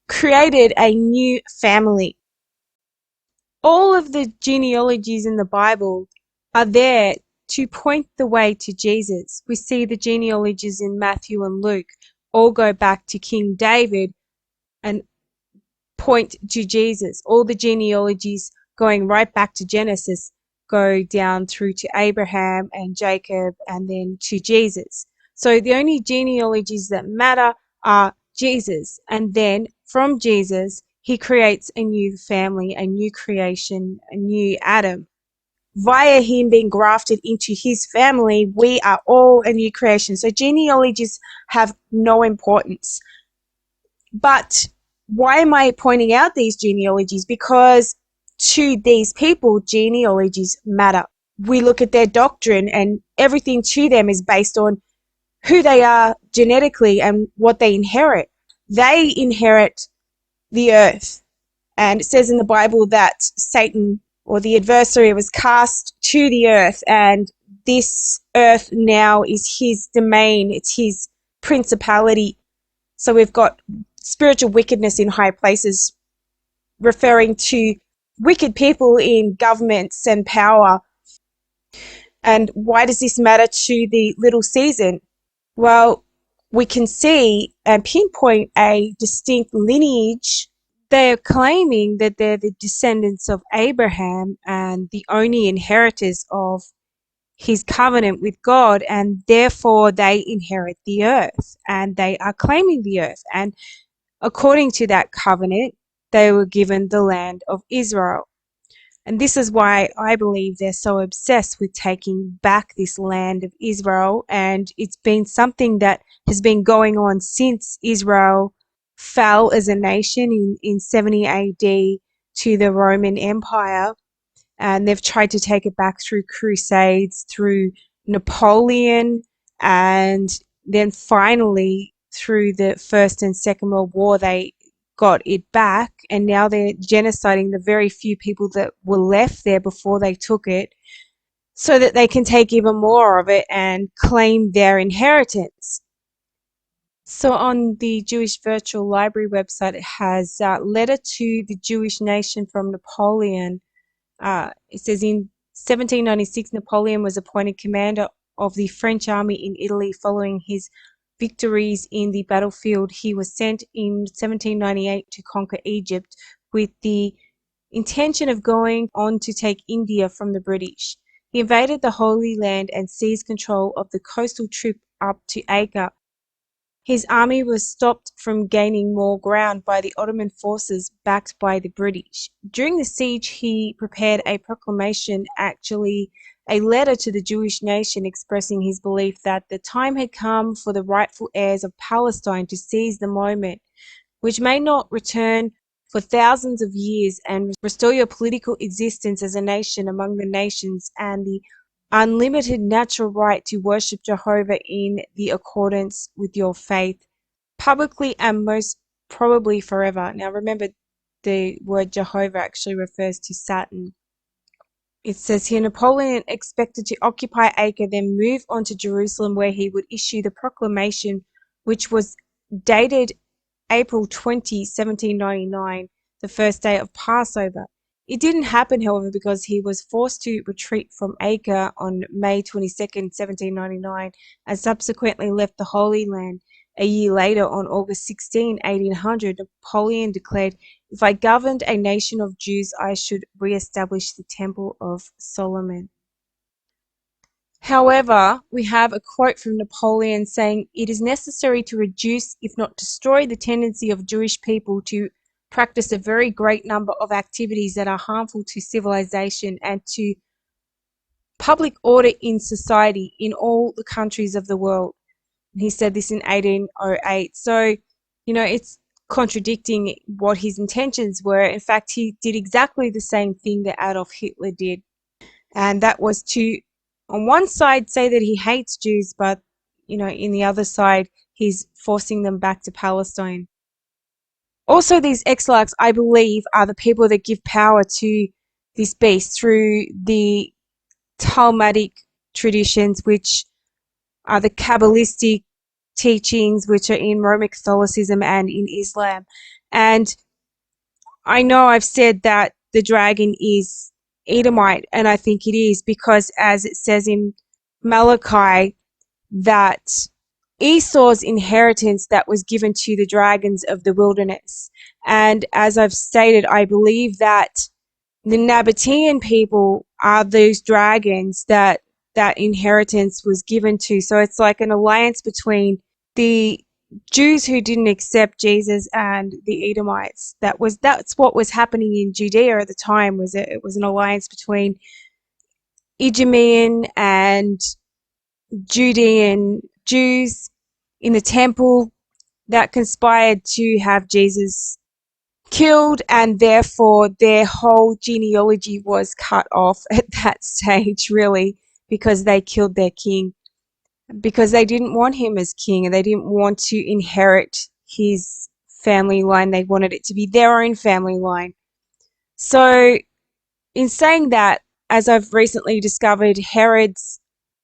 created a new family. All of the genealogies in the Bible are there to point the way to Jesus. We see the genealogies in Matthew and Luke all go back to King David and point to Jesus. All the genealogies going right back to Genesis go down through to Abraham and Jacob and then to Jesus. So the only genealogies that matter are Jesus. And then from Jesus, he creates a new family, a new creation, a new Adam. Via him being grafted into his family, we are all a new creation. So genealogies have no importance. But why am I pointing out these genealogies? Because to these people, genealogies matter. We look at their doctrine and everything to them is based on who they are genetically and what they inherit. They inherit the earth. And it says in the Bible that Satan, or the adversary, was cast to the earth, and this earth now is his domain. It's his principality. So we've got spiritual wickedness in high places, referring to wicked people in governments and power. And why does this matter to the little season? Well, we can see and pinpoint a distinct lineage. They're claiming that they're the descendants of Abraham and the only inheritors of his covenant with God, and therefore they inherit the earth and they are claiming the earth. And according to that covenant, they were given the land of Israel. And this is why I believe they're so obsessed with taking back this land of Israel. And it's been something that has been going on since Israel fell as a nation in 70 AD to the Roman Empire. And they've tried to take it back through crusades, through Napoleon, and then finally through the First and Second World War, they got it back, and now they're genociding the very few people that were left there before they took it so that they can take even more of it and claim their inheritance. So on the Jewish Virtual Library website, it has a letter to the Jewish nation from Napoleon. It says in 1796, Napoleon was appointed commander of the French army in Italy following his victories in the battlefield. He was sent in 1798 to conquer Egypt with the intention of going on to take India from the British. He invaded the Holy Land and seized control of the coastal trip up to Acre. His army was stopped from gaining more ground by the Ottoman forces backed by the British. During the siege, he prepared a proclamation, actually a letter to the Jewish nation, expressing his belief that the time had come for the rightful heirs of Palestine to seize the moment, which may not return for thousands of years, and restore your political existence as a nation among the nations and the unlimited natural right to worship Jehovah in the accordance with your faith, publicly and most probably forever. Now remember, the word Jehovah actually refers to Saturn. It says here, Napoleon expected to occupy Acre, then move on to Jerusalem, where he would issue the proclamation, which was dated April 20, 1799, the first day of Passover. It didn't happen, however, because he was forced to retreat from Acre on May 22nd, 1799, and subsequently left the Holy Land. A year later, on August 16, 1800, Napoleon declared, "If I governed a nation of Jews, I should re-establish the Temple of Solomon." However, we have a quote from Napoleon saying, "It is necessary to reduce, if not destroy, the tendency of Jewish people to practice a very great number of activities that are harmful to civilization and to public order in society in all the countries of the world." He said this in 1808. So, it's contradicting what his intentions were. In fact, he did exactly the same thing that Adolf Hitler did. And that was to, on one side, say that he hates Jews, but, in the other side, he's forcing them back to Palestine. Also, these exilarchs, I believe, are the people that give power to this beast through the Talmudic traditions, which are the Kabbalistic teachings, which are in Roman Catholicism and in Islam. And I know I've said that the dragon is Edomite, and I think it is because, as it says in Malachi, that Esau's inheritance that was given to the dragons of the wilderness. And as I've stated, I believe that the Nabatean people are those dragons that inheritance was given to. So it's like an alliance between the Jews who didn't accept Jesus and the Edomites. That's what was happening in Judea at the time. It was an alliance between Idumean and Judean Jews in the temple that conspired to have Jesus killed, and therefore their whole genealogy was cut off at that stage, really, because they killed their king, because they didn't want him as king and they didn't want to inherit his family line. They wanted it to be their own family line. So, in saying that, as I've recently discovered, Herod's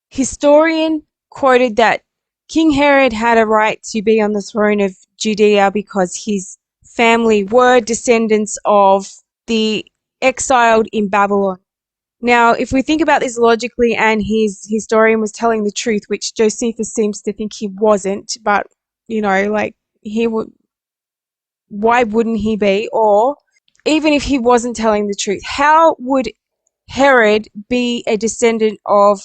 historian quoted that King Herod had a right to be on the throne of Judea because his family were descendants of the exiled in Babylon. Now, if we think about this logically, and his historian was telling the truth, which Josephus seems to think he wasn't, but, he would, why wouldn't he be? Or even if he wasn't telling the truth, how would Herod be a descendant of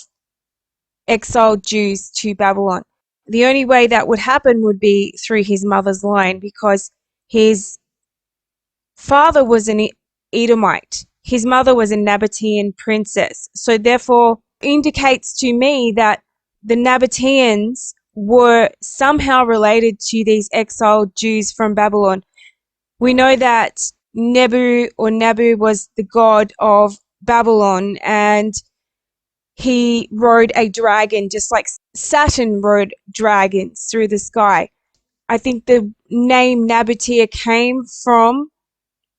exiled Jews to Babylon? The only way that would happen would be through his mother's line, because his father was an Edomite. His mother was a Nabatean princess. So therefore indicates to me that the Nabateans were somehow related to these exiled Jews from Babylon. We know that Nebu was the god of Babylon, and he rode a dragon just like Saturn rode dragons through the sky. I think the name Nabatea came from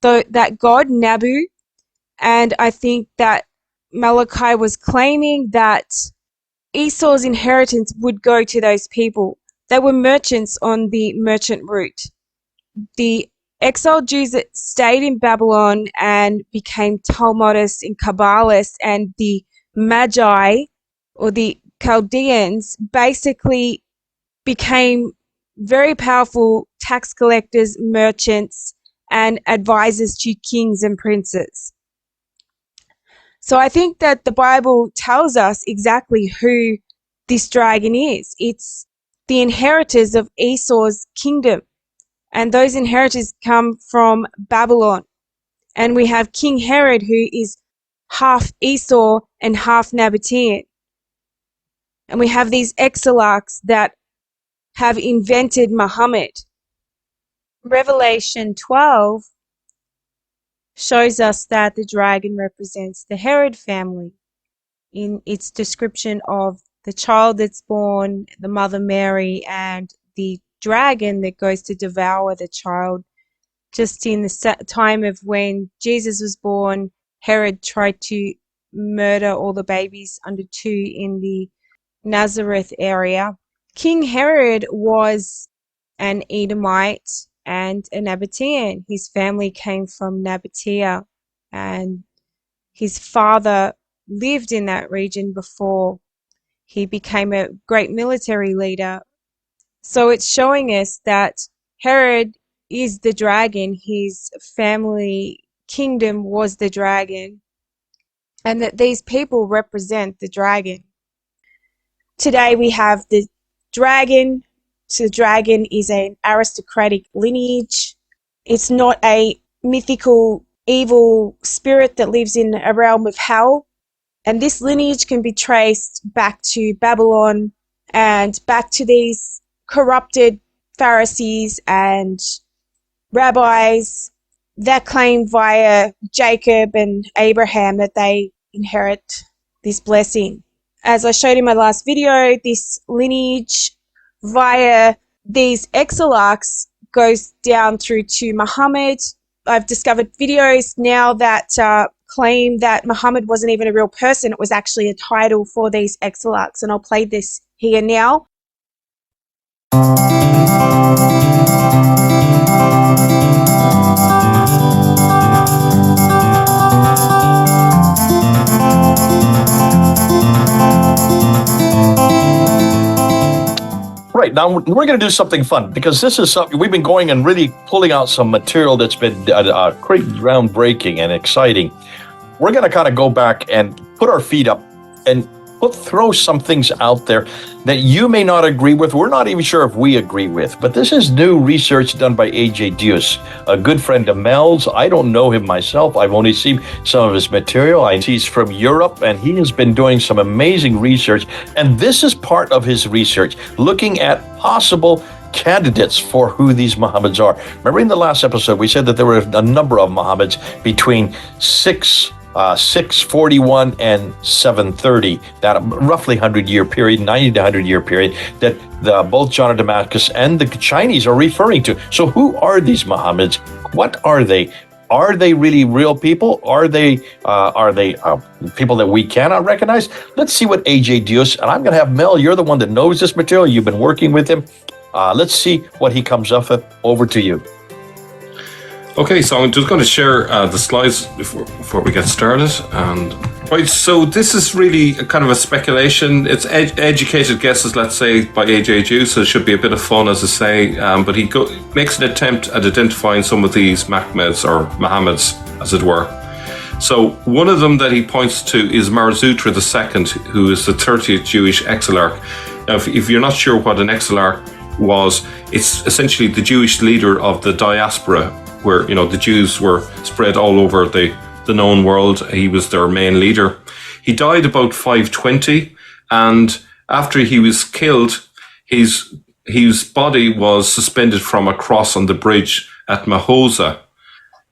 that god Nabu, and I think that Malachi was claiming that Esau's inheritance would go to those people. They were merchants on the merchant route. The exiled Jews that stayed in Babylon and became Talmudists and Kabbalists, and the Magi or the Chaldeans basically became very powerful tax collectors, merchants, and advisors to kings and princes. So I think that the Bible tells us exactly who this dragon is. It's the inheritors of Esau's kingdom, and those inheritors come from Babylon. And we have King Herod, who is half Esau and half Nabatean. And we have these exilarchs that have invented Muhammad. Revelation 12 shows us that the dragon represents the Herod family in its description of the child that's born, the mother Mary, and the dragon that goes to devour the child. Just in the time of when Jesus was born, Herod tried to murder all the babies under 2 in the Nazareth area. King Herod was an Edomite and a Nabatean. His family came from Nabatea, and his father lived in that region before he became a great military leader. So it's showing us that Herod is the dragon, his family kingdom was the dragon, and that these people represent the dragon. Today we have the dragon. So the dragon is an aristocratic lineage. It's not a mythical evil spirit that lives in a realm of hell. And this lineage can be traced back to Babylon and back to these corrupted Pharisees and rabbis that claim via Jacob and Abraham that they inherit this blessing. As I showed in my last video, this lineage via these exilarchs goes down through to Muhammad. I've discovered videos now that claim that Muhammad wasn't even a real person. It was actually a title for these exilarchs, and I'll play this here now. Right, now we're going to do something fun, because this is something we've been going and really pulling out some material that's been pretty groundbreaking and exciting. We're going to kind of go back and put our feet up and throw some things out there that you may not agree with. We're not even sure if we agree with, but this is new research done by AJ Deus, a good friend of Mel's. I don't know him myself. I've only seen some of his material. He's from Europe, and he has been doing some amazing research. And this is part of his research, looking at possible candidates for who these Muhammads are. Remember in the last episode, we said that there were a number of Muhammads between 641 and 730, that roughly 100-year period, 90 to 100-year period, that both John of Damascus and the Chinese are referring to. So who are these Muhammads? What are they? Are they really real people? Are they people that we cannot recognize? Let's see what AJ Deus, and I'm going to have Mel, you're the one that knows this material. You've been working with him. Let's see what he comes up with. Over to you. Okay, so I'm just going to share the slides before we get started. And right, so this is really a kind of a speculation. It's educated guesses, let's say, by AJ Deus, so it should be a bit of fun, as I say. But he makes an attempt at identifying some of these Mahmeds, or Muhammads, as it were. So one of them that he points to is Marzutra II, who is the 30th Jewish exilarch. Now, if you're not sure what an exilarch was, it's essentially the Jewish leader of the diaspora, where, you know, the Jews were spread all over the known world. He was their main leader. He died about 520, and after he was killed, his body was suspended from a cross on the bridge at Mahosa.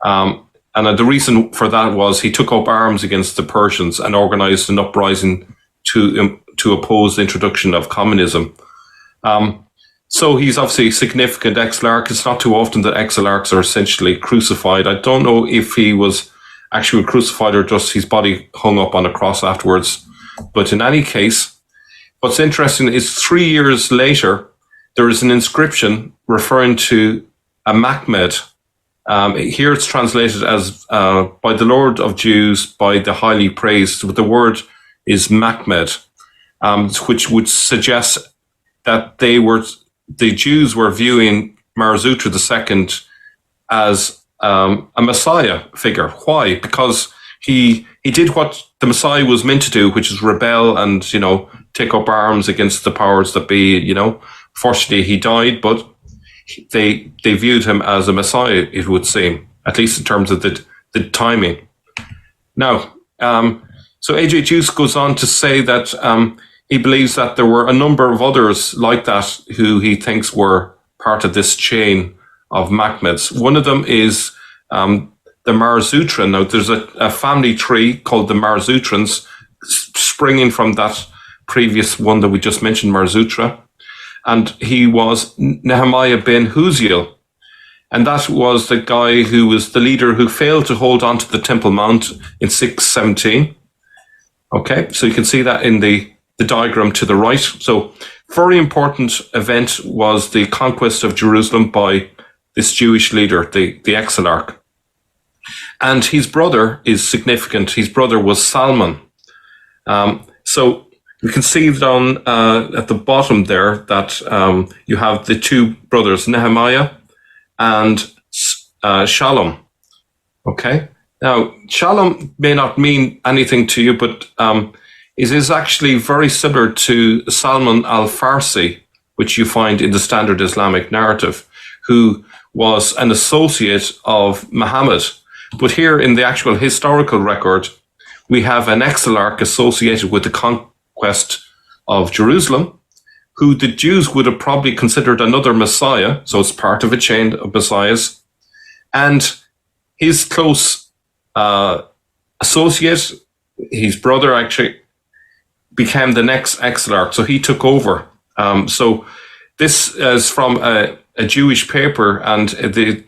And the reason for that was he took up arms against the Persians and organized an uprising to oppose the introduction of communism. So he's obviously a significant exilarch. It's not too often that exilarchs are essentially crucified. I don't know if he was actually crucified or just his body hung up on a cross afterwards. But in any case, what's interesting is 3 years later, there is an inscription referring to a Mahmed. Here it's translated as by the Lord of Jews, by the highly praised. But the word is Mahmed, which would suggest that the Jews were viewing Marzutra II as a Messiah figure. Why? Because he did what the Messiah was meant to do, which is rebel and, you know, take up arms against the powers that be. You know, fortunately he died, but they viewed him as a Messiah, it would seem, at least in terms of the timing. Now, so AJ Deus goes on to say that he believes that there were a number of others like that who he thinks were part of this chain of Mahmeds. One of them is the Marzutra. Now, there's a family tree called the Marzutrans, springing from that previous one that we just mentioned, Marzutra. And he was Nehemiah ben Huziel. And that was the guy who was the leader who failed to hold on to the Temple Mount in 617. Okay, so you can see that in the diagram to the right. So very important event was the conquest of Jerusalem by this Jewish leader, the exilarch. And his brother is significant. His brother was Salmon. So you can see down at the bottom there that you have the two brothers, Nehemiah and Shalom. Okay. Now, Shalom may not mean anything to you, but is actually very similar to Salman al-Farsi, which you find in the standard Islamic narrative, who was an associate of Muhammad. But here in the actual historical record, we have an exilarch associated with the conquest of Jerusalem, who the Jews would have probably considered another Messiah, so it's part of a chain of Messiahs. And his close associate, his brother actually, became the next exilarch, so he took over. So this is from a Jewish paper, and the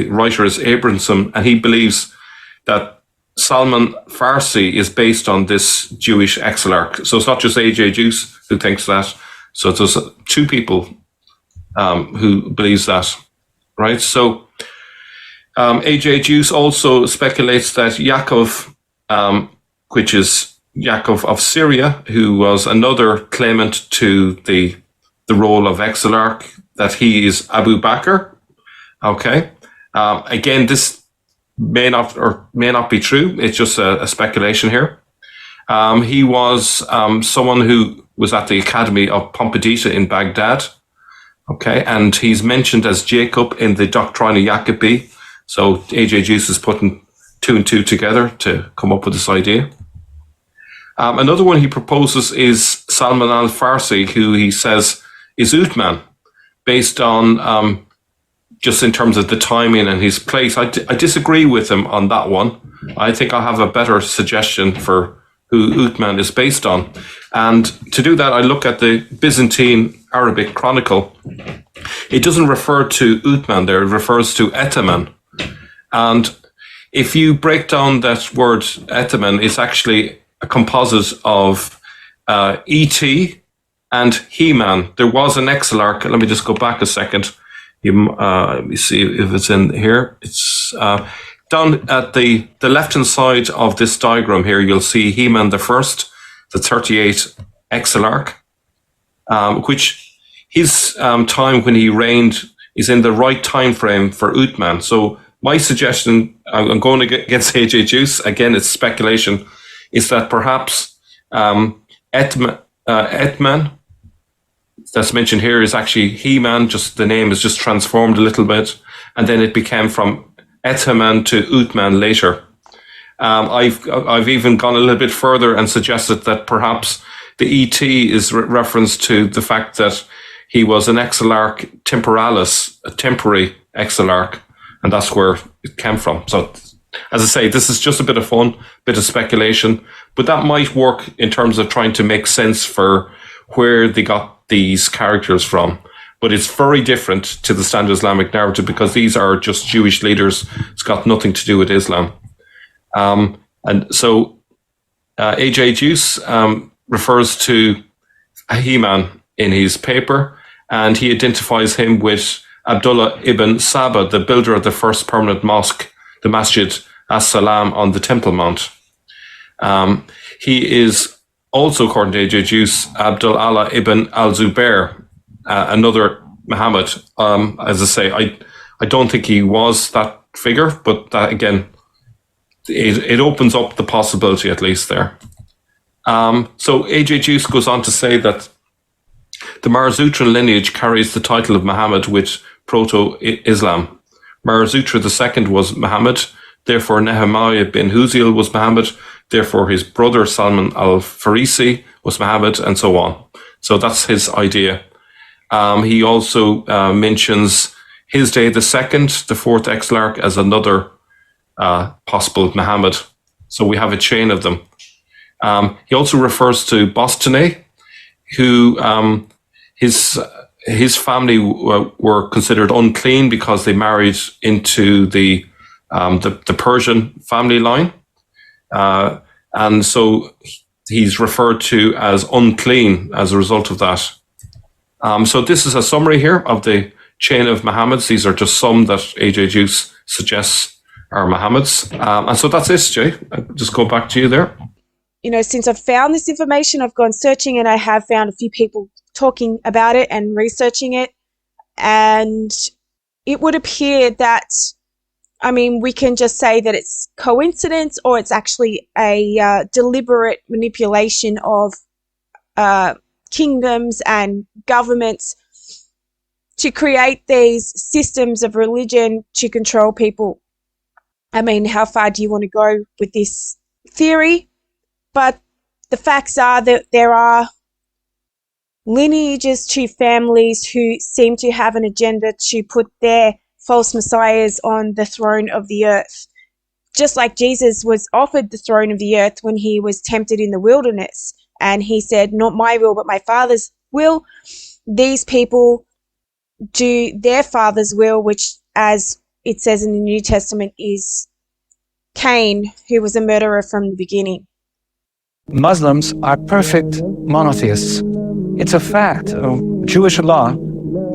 writer is Abramson, and he believes that Salman Farsi is based on this Jewish exilarch. So it's not just A.J. Juice who thinks that. So there's two people who believes that, right? So A.J. Juice also speculates that Yaakov, which is Yaakov of Syria, who was another claimant to the role of exilarch, that he is Abu Bakr. Okay. Again, this may not be true. It's just a speculation here. He was someone who was at the Academy of Pompedita in Baghdad. Okay, and he's mentioned as Jacob in the Doctrina Jacobi. So A.J. Juice is putting 2 and 2 together to come up with this idea. Another one he proposes is Salman al-Farsi, who he says is Uthman, based on just in terms of the timing and his place. I disagree with him on that one. I think I have a better suggestion for who Uthman is based on. And to do that, I look at the Byzantine Arabic Chronicle. It doesn't refer to Uthman there, it refers to Etaman. And if you break down that word Etaman, it's actually a composite of E.T. and He-Man. There was an exilarch. Let me just go back a second. Let me see if it's in here. It's down at the left-hand side of this diagram here. You'll see He-Man the First, the 38 exilarch, which his time when he reigned is in the right time frame for Uthman. So my suggestion, I'm going against A.J. Juice, again, it's speculation, is that perhaps Etman that's mentioned here is actually He-Man, just the name is just transformed a little bit, and then it became from Etaman to Uthman later. I've even gone a little bit further and suggested that perhaps the E.T. is reference to the fact that he was an exilarch temporalis, a temporary exilarch, and that's where it came from. So, as I say, this is just a bit of fun, bit of speculation, but that might work in terms of trying to make sense for where they got these characters from. But it's very different to the standard Islamic narrative because these are just Jewish leaders. It's got nothing to do with Islam. And so A.J. Juice refers to He-Man in his paper, and he identifies him with Abdullah ibn Saba, the builder of the first permanent mosque, the Masjid as-Salam on the Temple Mount. He is also, according to A.J. Juice, Abdul Allah ibn al-Zubair, another Muhammad. As I say, I don't think he was that figure, but that, again, it opens up the possibility at least there. So A.J. Juice goes on to say that the Marzutran lineage carries the title of Muhammad with Proto-Islam. Marzutra II was Muhammad, therefore Nehemiah bin Huziel was Muhammad, therefore his brother Salman al-Farisi was Muhammad, and so on. So that's his idea. He also mentions Hizday II, the fourth exilarch, as another possible Muhammad. So we have a chain of them. He also refers to Bostane, who his family were considered unclean because they married into the Persian family line, and so he's referred to as unclean as a result of that. So this is a summary here of the chain of Muhammads. These are just some that A.J. Juice suggests are Muhammads, and so that's it, Jay. I'll just go back to you there. You know, since I've found this information, I've gone searching and I have found a few people talking about it and researching it. And it would appear that I mean, we can just say that it's coincidence or it's actually a deliberate manipulation of kingdoms and governments to create these systems of religion to control people. I mean, how far do you want to go with this theory? But the facts are that there are lineages to families who seem to have an agenda to put their false messiahs on the throne of the earth. Just like Jesus was offered the throne of the earth when he was tempted in the wilderness, and he said, "Not my will, but my Father's will." These people do their Father's will, which, as it says in the New Testament, is Cain, who was a murderer from the beginning. Muslims are perfect monotheists. It's a fact of Jewish law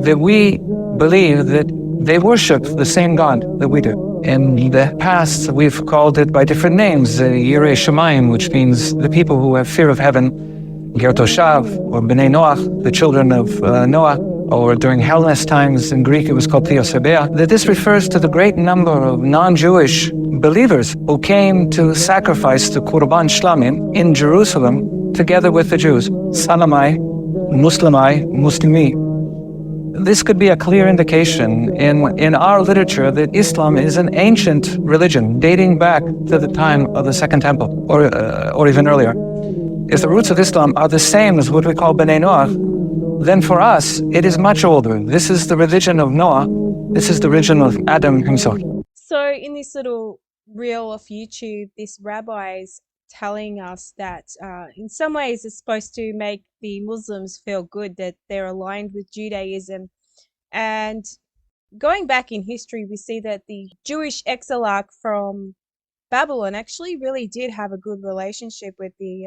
that we believe that they worship the same God that we do. In the past, we've called it by different names, Yirei Shamayim, which means the people who have fear of heaven, Ger Toshav, or Bnei Noach, the children of Noah, or during Hellenist times in Greek it was called Theos Hebea, that this refers to the great number of non-Jewish believers who came to sacrifice the Qurban Shlamim in Jerusalem together with the Jews. Salamai, Muslimai, Muslimi. This could be a clear indication in our literature that Islam is an ancient religion dating back to the time of the Second Temple, or even earlier. If the roots of Islam are the same as what we call Bnei Noach, then for us, it is much older. This is the religion of Noah. This is the religion of Adam himself. So in this little reel of YouTube, this rabbi is telling us that in some ways it's supposed to make the Muslims feel good that they're aligned with Judaism. And going back in history, we see that the Jewish exarch from Babylon actually really did have a good relationship with the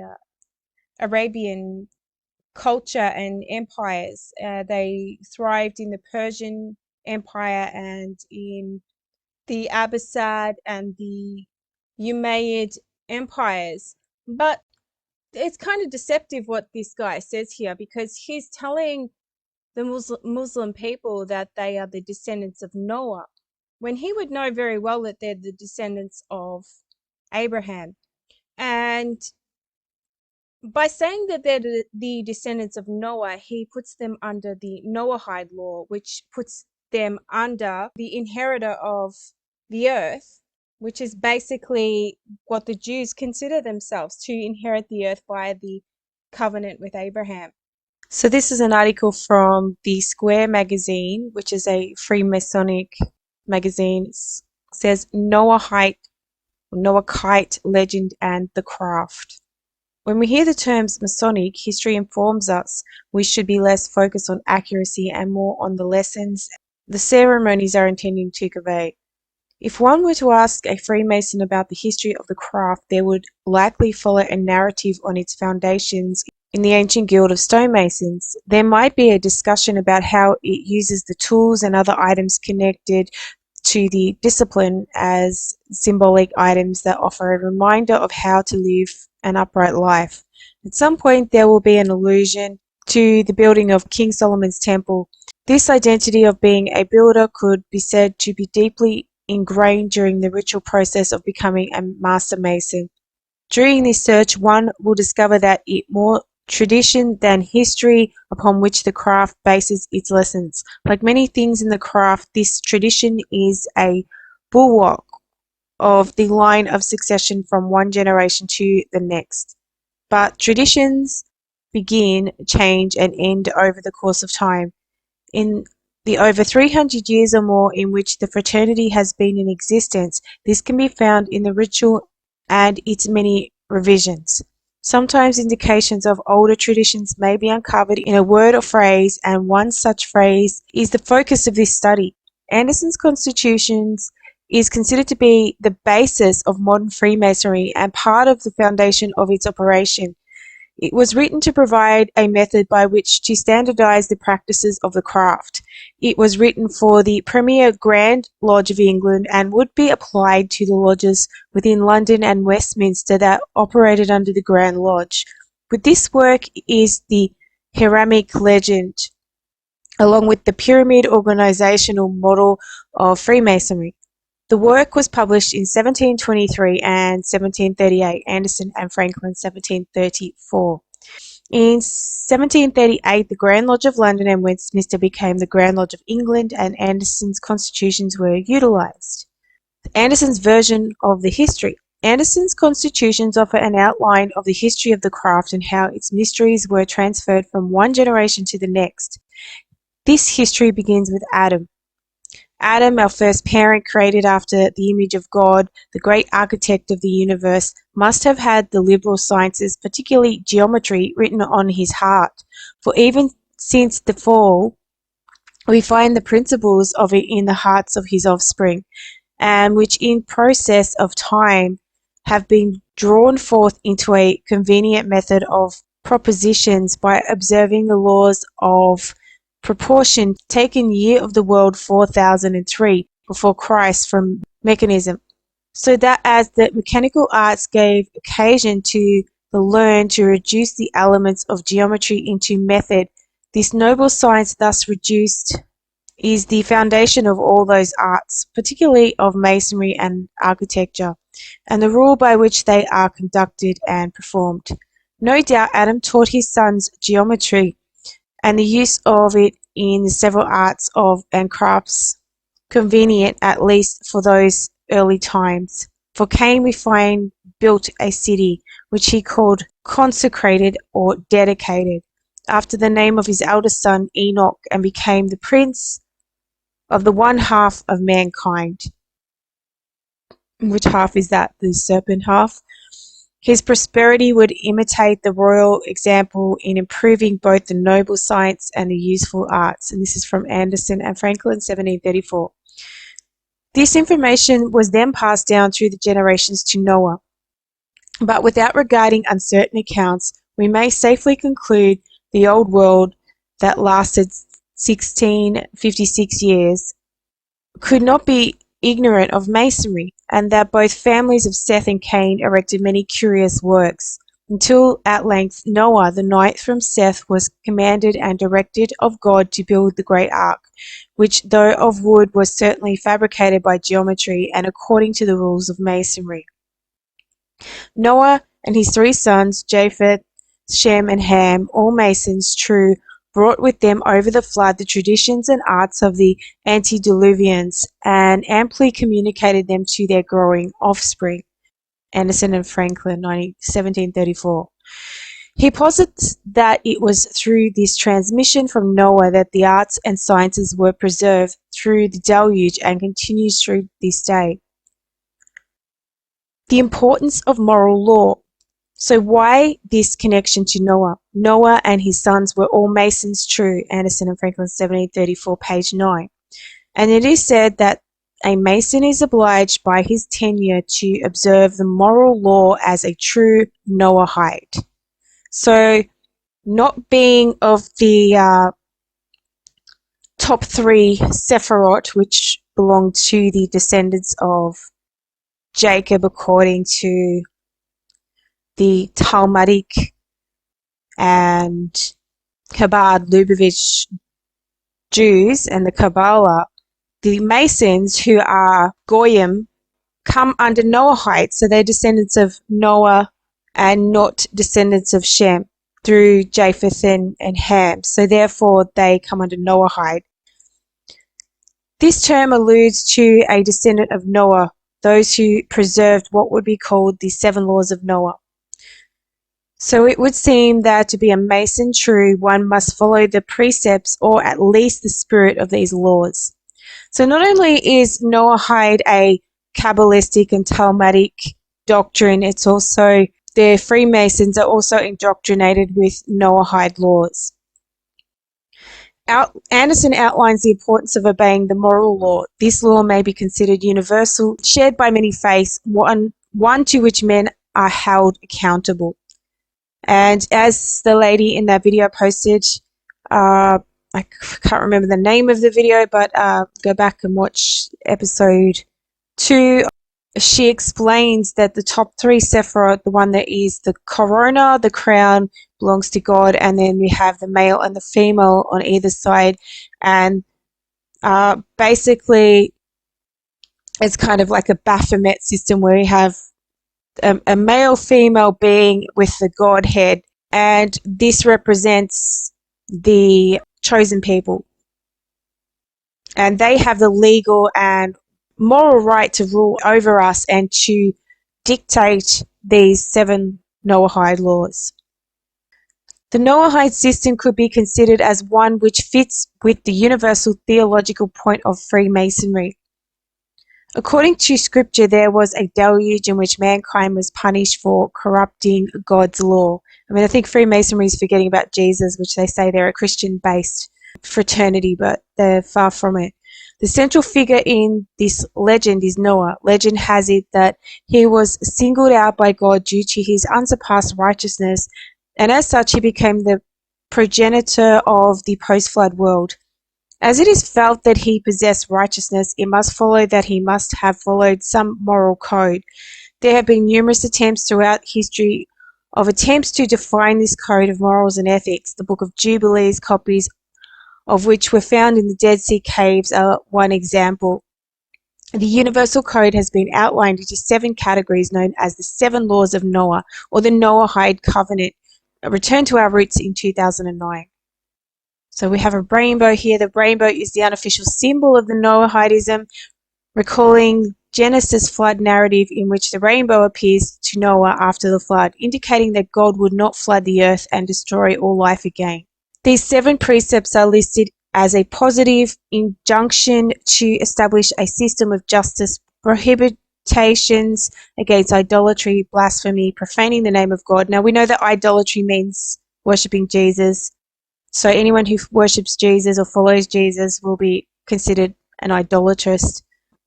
Arabian culture and empires. They thrived in the Persian Empire and in the Abbasid and the Umayyad empires. But it's kind of deceptive what this guy says here, because he's telling the Muslim people that they are the descendants of Noah, when he would know very well that they're the descendants of Abraham. And by saying that they're the descendants of Noah, he puts them under the Noahide law, which puts them under the inheritor of the earth, which is basically what the Jews consider themselves, to inherit the earth via the covenant with Abraham. So this is an article from the Square magazine, which is a Freemasonic magazine. It says Noahite legend and the craft. When we hear the terms Masonic, history informs us we should be less focused on accuracy and more on the lessons the ceremonies are intending to convey. If one were to ask a Freemason about the history of the craft, there would likely follow a narrative on its foundations in the ancient guild of stonemasons. There might be a discussion about how it uses the tools and other items connected to the discipline as symbolic items that offer a reminder of how to live an upright life. At some point there will be an allusion to the building of King Solomon's temple. This identity of being a builder could be said to be deeply ingrained during the ritual process of becoming a master mason. During this search, one will discover that it more tradition than history upon which the craft bases its lessons. Like many things in the craft, this tradition is a bulwark of the line of succession from one generation to the next. But traditions begin, change, and end over the course of time. In the over 300 years or more in which the fraternity has been in existence, this can be found in the ritual and its many revisions. Sometimes indications of older traditions may be uncovered in a word or phrase, and one such phrase is the focus of this study. Anderson's Constitutions is considered to be the basis of modern Freemasonry and part of the foundation of its operation. It was written to provide a method by which to standardize the practices of the craft. It was written for the Premier Grand Lodge of England and would be applied to the lodges within London and Westminster that operated under the Grand Lodge. With this work is the Hiramic legend, along with the pyramid organizational model of Freemasonry. The work was published in 1723 and 1738, Anderson and Franklin 1734. In 1738, the Grand Lodge of London and Westminster became the Grand Lodge of England, and Anderson's constitutions were utilised. Anderson's version of the history. Anderson's constitutions offer an outline of the history of the craft and how its mysteries were transferred from one generation to the next. This history begins with Adam. Adam, our first parent, created after the image of God, the great architect of the universe, must have had the liberal sciences, particularly geometry, written on his heart. For even since the fall, we find the principles of it in the hearts of his offspring, and which in process of time have been drawn forth into a convenient method of propositions by observing the laws of proportion taken year of the world 4003 before Christ from mechanism, so that as the mechanical arts gave occasion to the learned to reduce the elements of geometry into method, this noble science thus reduced is the foundation of all those arts, particularly of masonry and architecture, and the rule by which they are conducted and performed. No doubt Adam taught his sons geometry and the use of it in the several arts of and crafts convenient at least for those early times. For Cain we find built a city, which he called consecrated or dedicated, after the name of his eldest son Enoch, and became the prince of the one half of mankind. Which half is that? The serpent half. His prosperity would imitate the royal example in improving both the noble science and the useful arts. And this is from Anderson and Franklin, 1734. This information was then passed down through the generations to Noah. But without regarding uncertain accounts, we may safely conclude the old world that lasted 1656 years could not be ignorant of masonry, and that both families of Seth and Cain erected many curious works, until at length Noah, the ninth from Seth, was commanded and directed of God to build the great ark, which though of wood was certainly fabricated by geometry and according to the rules of masonry. Noah and his 3 sons, Japheth, Shem, and Ham, all masons true, brought with them over the flood the traditions and arts of the antediluvians, and amply communicated them to their growing offspring. Anderson and Franklin, 1734. He posits that it was through this transmission from Noah that the arts and sciences were preserved through the deluge and continues through this day. The importance of moral law. So why this connection to Noah? Noah and his sons were all masons true, Anderson and Franklin, 1734, page 9. And it is said that a mason is obliged by his tenure to observe the moral law as a true Noahide. So not being of the top 3 Sephirot, which belonged to the descendants of Jacob according to the Talmudic and Chabad Lubavitch Jews and the Kabbalah, the Masons, who are Goyim, come under Noahide, so they're descendants of Noah and not descendants of Shem through Japheth and Ham, so therefore they come under Noahide. This term alludes to a descendant of Noah, those who preserved what would be called the 7 laws of Noah. So it would seem that to be a Mason true, one must follow the precepts or at least the spirit of these laws. So not only is Noahide a Kabbalistic and Talmudic doctrine, it's also the Freemasons are also indoctrinated with Noahide laws. Anderson outlines the importance of obeying the moral law. This law may be considered universal, shared by many faiths, one to which men are held accountable. And as the lady in that video posted, I can't remember the name of the video, but go back and watch episode 2. She explains that the top 3 Sephirot, the one that is the corona, the crown, belongs to God, and then we have the male and the female on either side. And basically, It's kind of like a Baphomet system where you have a male-female being with the Godhead, and this represents the chosen people. And they have the legal and moral right to rule over us and to dictate these 7 Noahide laws. The Noahide system could be considered as one which fits with the universal theological point of Freemasonry. According to scripture, there was a deluge in which mankind was punished for corrupting God's law. I mean, I think Freemasonry is forgetting about Jesus, which they say they're a Christian-based fraternity, but they're far from it. The central figure in this legend is Noah. Legend has it that he was singled out by God due to his unsurpassed righteousness, and as such he became the progenitor of the post-flood world. As it is felt that he possessed righteousness, it must follow that he must have followed some moral code. There have been numerous attempts throughout history to define this code of morals and ethics. The Book of Jubilees, copies of which were found in the Dead Sea caves, are one example. The Universal Code has been outlined into 7 categories known as the 7 Laws of Noah, or the Noahide Covenant, returned to our roots in 2009. So we have a rainbow here. The rainbow is the unofficial symbol of the Noahidism, recalling Genesis flood narrative in which the rainbow appears to Noah after the flood, indicating that God would not flood the earth and destroy all life again. These 7 precepts are listed as a positive injunction to establish a system of justice, prohibitions against idolatry, blasphemy, profaning the name of God. Now we know that idolatry means worshipping Jesus. So anyone who worships Jesus or follows Jesus will be considered an idolatrous.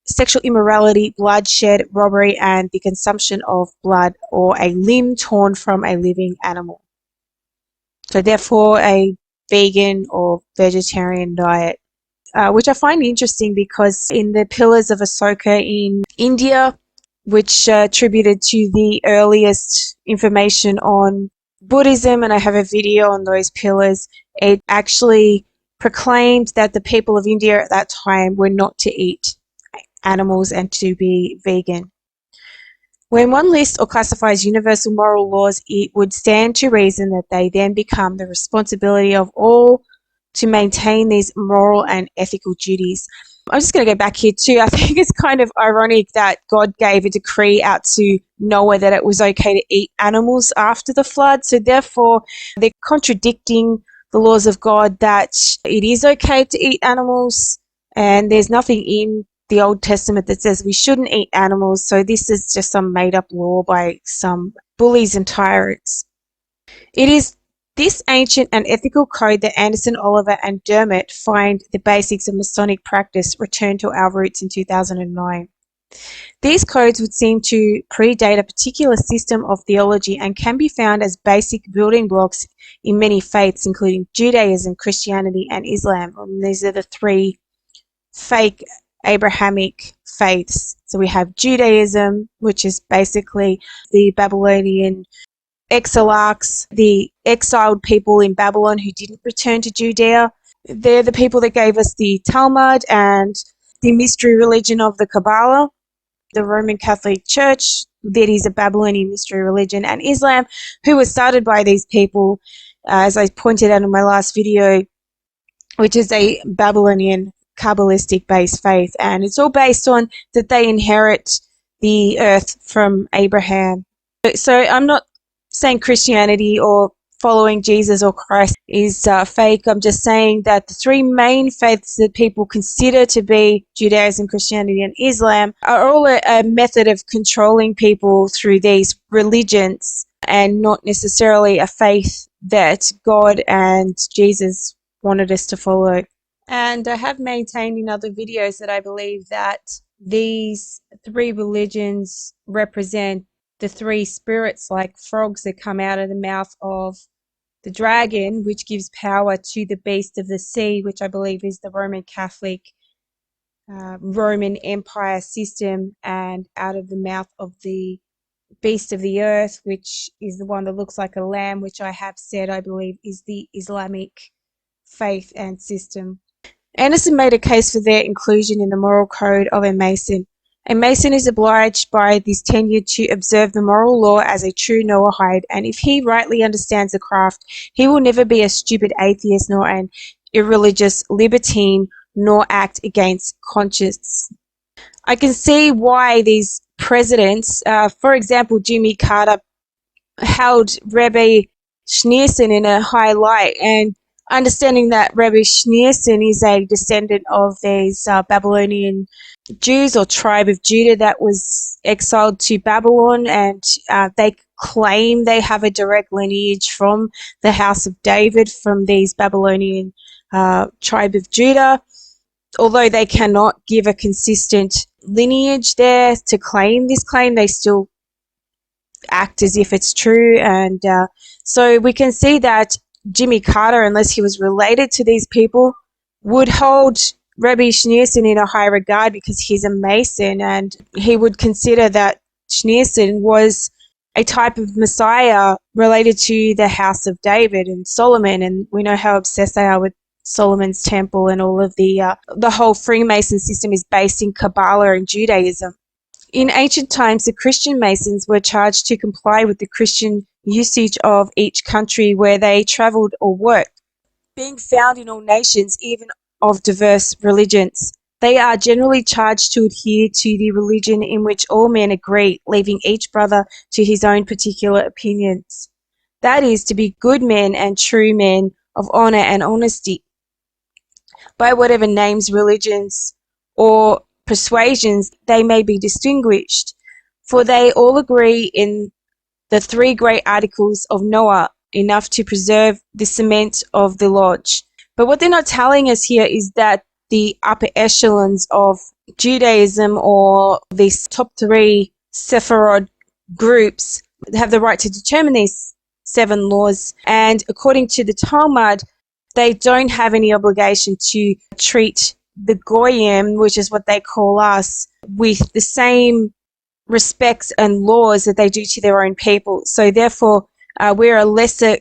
Sexual immorality, bloodshed, robbery, and the consumption of blood or a limb torn from a living animal. So therefore a vegan or vegetarian diet, which I find interesting because in the Pillars of Asoka in India, which attributed to the earliest information on Buddhism, and I have a video on those pillars, it actually proclaimed that the people of India at that time were not to eat animals and to be vegan. When one lists or classifies universal moral laws, it would stand to reason that they then become the responsibility of all to maintain these moral and ethical duties. I'm just going to go back here too. I think it's kind of ironic that God gave a decree out to Noah that it was okay to eat animals after the flood. So therefore, they're contradicting the laws of God that it is okay to eat animals, and there's nothing in the Old Testament that says we shouldn't eat animals. So this is just some made-up law by some bullies and tyrants. It is this ancient and ethical code that Anderson, Oliver, and Dermot find the basics of Masonic practice returned to our roots in 2009. These codes would seem to predate a particular system of theology and can be found as basic building blocks in many faiths, including Judaism, Christianity, and Islam. And these are the 3 fake Abrahamic faiths. So we have Judaism, which is basically the Babylonian exilarchs, the exiled people in Babylon who didn't return to Judea. They're the people that gave us the Talmud and the mystery religion of the Kabbalah. The Roman Catholic Church, that is a Babylonian mystery religion, and Islam, who was started by these people, as I pointed out in my last video, which is a Babylonian Kabbalistic based faith, and it's all based on that they inherit the earth from Abraham. So I'm not saying Christianity or following Jesus or Christ is fake. I'm just saying that the 3 main faiths that people consider to be Judaism, Christianity, and Islam are all a method of controlling people through these religions, and not necessarily a faith that God and Jesus wanted us to follow. And I have maintained in other videos that I believe that these 3 religions represent the 3 spirits, like frogs that come out of the mouth of the dragon, which gives power to the beast of the sea, which I believe is the Roman Catholic Roman Empire system, and out of the mouth of the beast of the earth, which is the one that looks like a lamb, which I have said I believe is the Islamic faith and system. Anderson made a case for their inclusion in the moral code of a Mason, A Mason is obliged by this tenure to observe the moral law as a true Noahide, and if he rightly understands the craft, he will never be a stupid atheist nor an irreligious libertine, nor act against conscience. I can see why these presidents, for example, Jimmy Carter, held Rebbe Schneerson in a high light, and understanding that Rebbe Schneerson is a descendant of these Babylonian Jews or tribe of Judah that was exiled to Babylon, and they claim they have a direct lineage from the house of David, from these Babylonian tribe of Judah. Although they cannot give a consistent lineage there to claim this claim, they still act as if it's true. And so we can see that Jimmy Carter, unless he was related to these people, would hold Rabbi Schneerson in a high regard because he's a Mason, and he would consider that Schneerson was a type of Messiah related to the house of David and Solomon. And we know how obsessed they are with Solomon's temple, and all of the whole Freemason system is based in Kabbalah and Judaism. In ancient times, the Christian Masons were charged to comply with the Christian usage of each country where they travelled or worked. Being found in all nations, even of diverse religions, they are generally charged to adhere to the religion in which all men agree, leaving each brother to his own particular opinions. That is, to be good men and true men of honour and honesty, by whatever names, religions, or persuasions they may be distinguished, for they all agree in the 3 great articles of Noah, enough to preserve the cement of the lodge. But what they're not telling us here is that the upper echelons of Judaism, or these top 3 Sepharad groups, have the right to determine these 7 laws, and according to the Talmud, they don't have any obligation to treat the Goyim, which is what they call us, with the same respects and laws that they do to their own people. So therefore, we're a lesser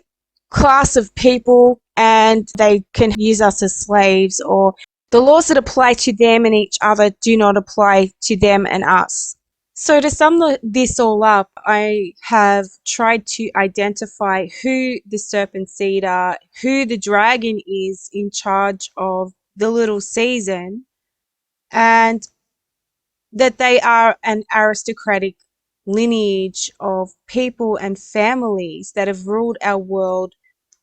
class of people, and they can use us as slaves, or the laws that apply to them and each other do not apply to them and us. So to sum this all up, I have tried to identify who the serpent seed are, who the dragon is in charge of the little season, and that they are an aristocratic lineage of people and families that have ruled our world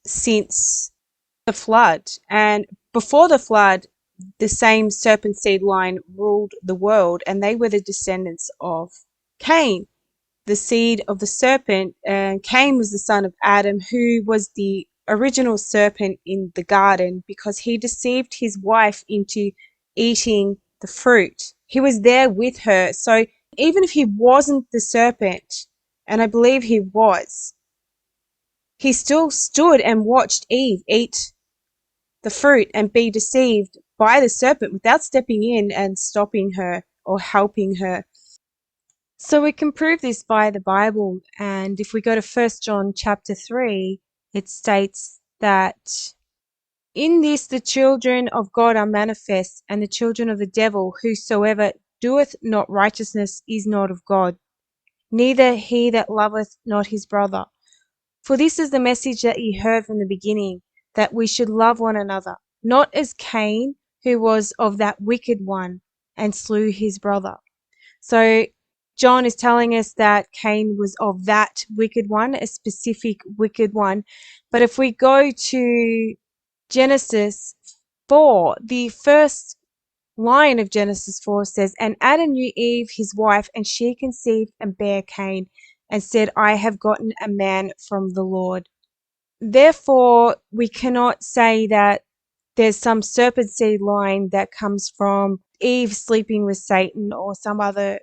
since the flood. And before the flood, the same serpent seed line ruled the world, and they were the descendants of Cain, the seed of the serpent. And Cain was the son of Adam, who was the original serpent in the garden because he deceived his wife into eating the fruit. He was there with her. So even if he wasn't the serpent, and I believe he was, he still stood and watched Eve eat the fruit and be deceived by the serpent without stepping in and stopping her or helping her. So we can prove this by the Bible, and if we go to 1 John chapter 3, it states that in this the children of God are manifest, and the children of the devil. Whosoever doeth not righteousness is not of God, neither he that loveth not his brother. For this is the message that ye heard from the beginning, that we should love one another, not as Cain, who was of that wicked one, and slew his brother. So John is telling us that Cain was of that wicked one, a specific wicked one. But if we go to Genesis 4, the first line of Genesis 4 says, And Adam knew Eve, his wife, and she conceived and bare Cain, and said, I have gotten a man from the Lord. Therefore, we cannot say that there's some serpent seed line that comes from Eve sleeping with Satan or some other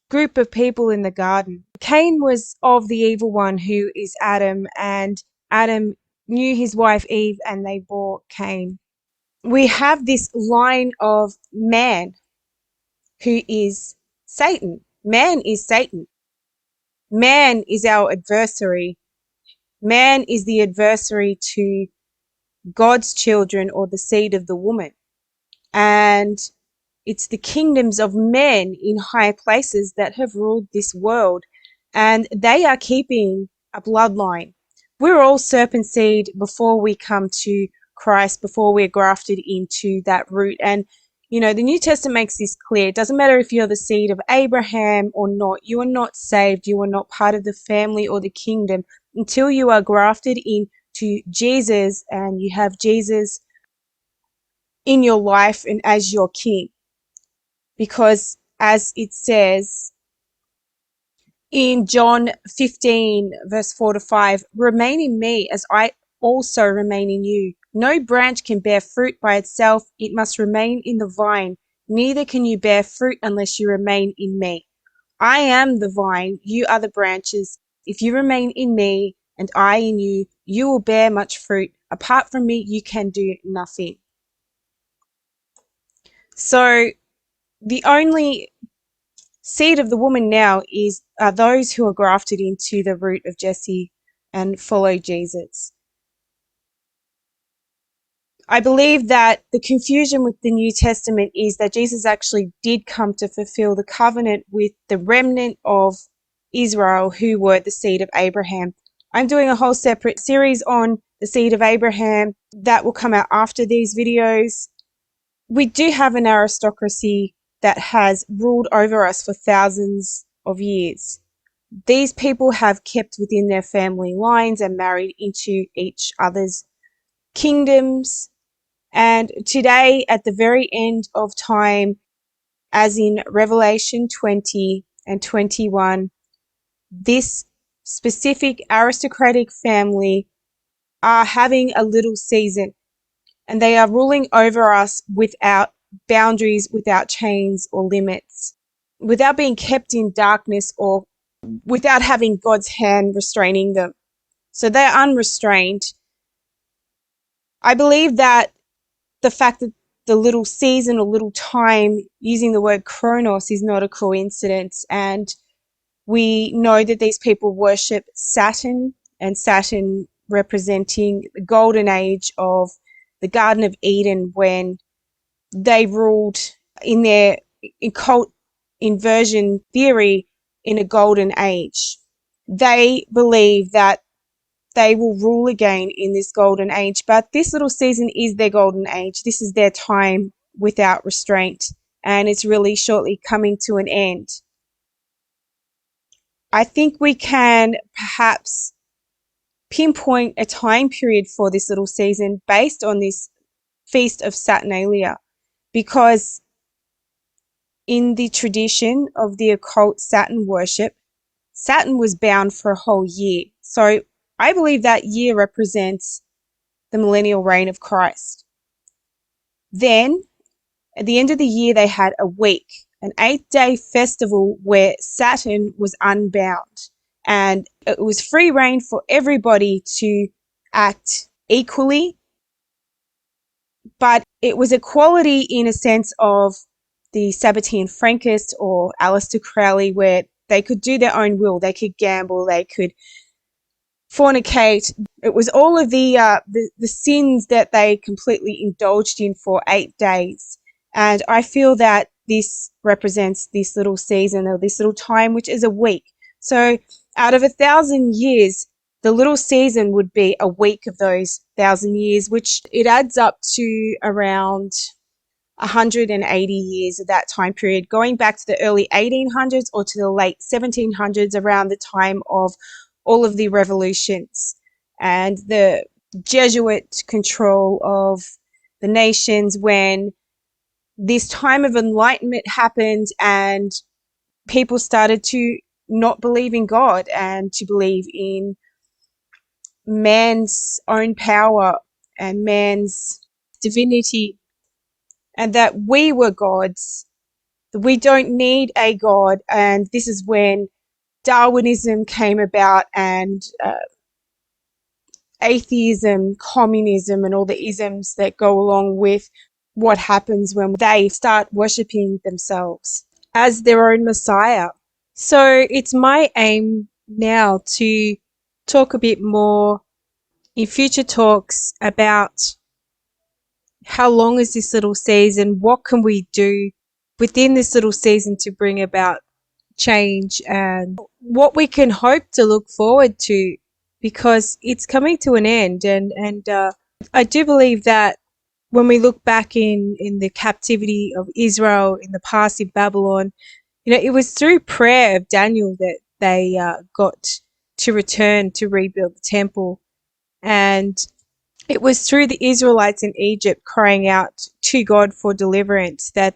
group of people in the garden. Cain was of the evil one, who is Adam, and Adam knew his wife Eve, and they bore Cain. We have this line of man, who is Satan. Man is Satan. Man is our adversary. Man is the adversary to God's children, or the seed of the woman. And It's the kingdoms of men in high places that have ruled this world, and they are keeping a bloodline. We're all serpent seed before we come to Christ, before we're grafted into that root. And, the New Testament makes this clear. It doesn't matter if you're the seed of Abraham or not. You are not saved. You are not part of the family or the kingdom until you are grafted into Jesus and you have Jesus in your life and as your king. Because as it says in John 15, verse 4-5, remain in me as I also remain in you. No branch can bear fruit by itself. It must remain in the vine. Neither can you bear fruit unless you remain in me. I am the vine. You are the branches. If you remain in me and I in you, you will bear much fruit. Apart from me, you can do nothing. So the only seed of the woman now are those who are grafted into the root of Jesse and follow Jesus. I believe that the confusion with the New Testament is that Jesus actually did come to fulfill the covenant with the remnant of Israel who were the seed of Abraham. I'm doing a whole separate series on the seed of Abraham that will come out after these videos. We do have an aristocracy that has ruled over us for thousands of years. These people have kept within their family lines and married into each other's kingdoms. And today, at the very end of time, as in Revelation 20 and 21, this specific aristocratic family are having a little season, and they are ruling over us without boundaries, without chains or limits, without being kept in darkness or without having God's hand restraining them. So they're unrestrained. I believe that the fact that the little season or little time, using the word chronos, is not a coincidence. And we know that these people worship Saturn, and Saturn representing the golden age of the Garden of Eden, when they ruled in their occult inversion theory in a golden age. They believe that they will rule again in this golden age, but this little season is their golden age. This is their time without restraint, and it's really shortly coming to an end. I think we can perhaps pinpoint a time period for this little season based on this feast of Saturnalia, because in the tradition of the occult Saturn worship, Saturn was bound for a whole year. So I believe that year represents the millennial reign of Christ. Then, at the end of the year, they had a week, an 8-day festival where Saturn was unbound. And it was free reign for everybody to act equally. But it was equality in a sense of the Sabbatean Frankists or Aleister Crowley, where they could do their own will. They could gamble, they could fornicate. It was all of the sins that they completely indulged in for 8 days. And I feel that this represents this little season, or this little time, which is a week. So out of 1,000 years, the little season would be a week of those 1,000 years, which it adds up to around 180 years of that time period, going back to the early 1800s or to the late 1700s, around the time of all of the revolutions and the Jesuit control of the nations, when this time of enlightenment happened and people started to not believe in God and to believe in man's own power and man's divinity, and that we were gods, that we don't need a God. And this is when Darwinism came about, and atheism, communism, and all the isms that go along with what happens when they start worshipping themselves as their own Messiah. So it's my aim now to talk a bit more in future talks about how long is this little season, what can we do within this little season to bring about change and what we can hope to look forward to, because it's coming to an end. And I do believe that when we look back in the captivity of Israel in the past in Babylon, it was through prayer of Daniel that they got to return to rebuild the temple. And it was through the Israelites in Egypt crying out to God for deliverance that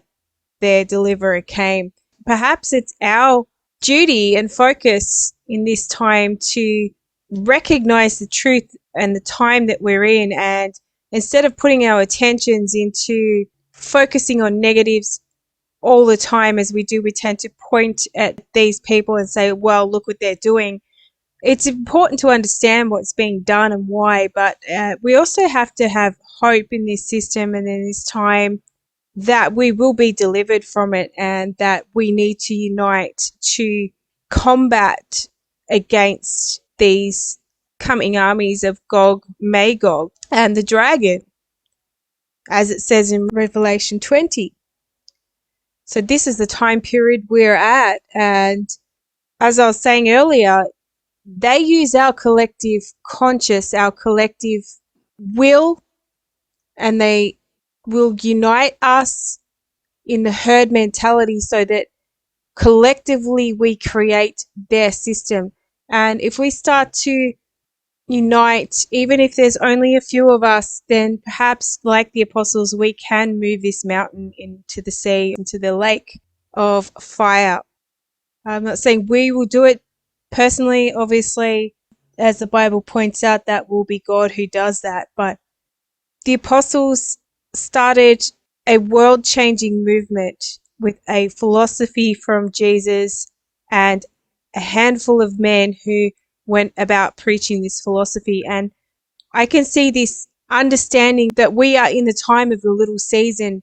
their deliverer came. Perhaps it's our duty and focus in this time to recognize the truth and the time that we're in, and instead of putting our attentions into focusing on negatives all the time as we do, we tend to point at these people and say, well, look what they're doing. It's important to understand what's being done and why, but we also have to have hope in this system and in this time that we will be delivered from it, and that we need to unite to combat against these coming armies of Gog, Magog, and the dragon, as it says in Revelation 20. So this is the time period we're at, and as I was saying earlier, they use our collective conscious, our collective will, and they will unite us in the herd mentality so that collectively we create their system. And if we start to unite, even if there's only a few of us, then perhaps like the apostles, we can move this mountain into the sea, into the lake of fire. I'm not saying we will do it personally, obviously, as the Bible points out, that will be God who does that. But the apostles started a world-changing movement with a philosophy from Jesus and a handful of men who went about preaching this philosophy. And I can see this understanding that we are in the time of the little season,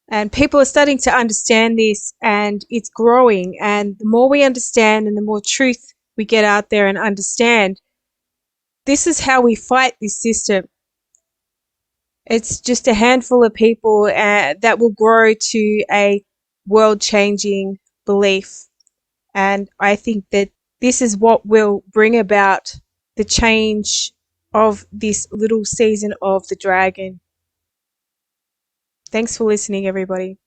and people are starting to understand this, and it's growing. And the more we understand and the more truth we get out there and understand, this is how we fight this system. It's just a handful of people that will grow to a world-changing belief. And I think that this is what will bring about the change of this little season of the dragon. Thanks for listening, everybody.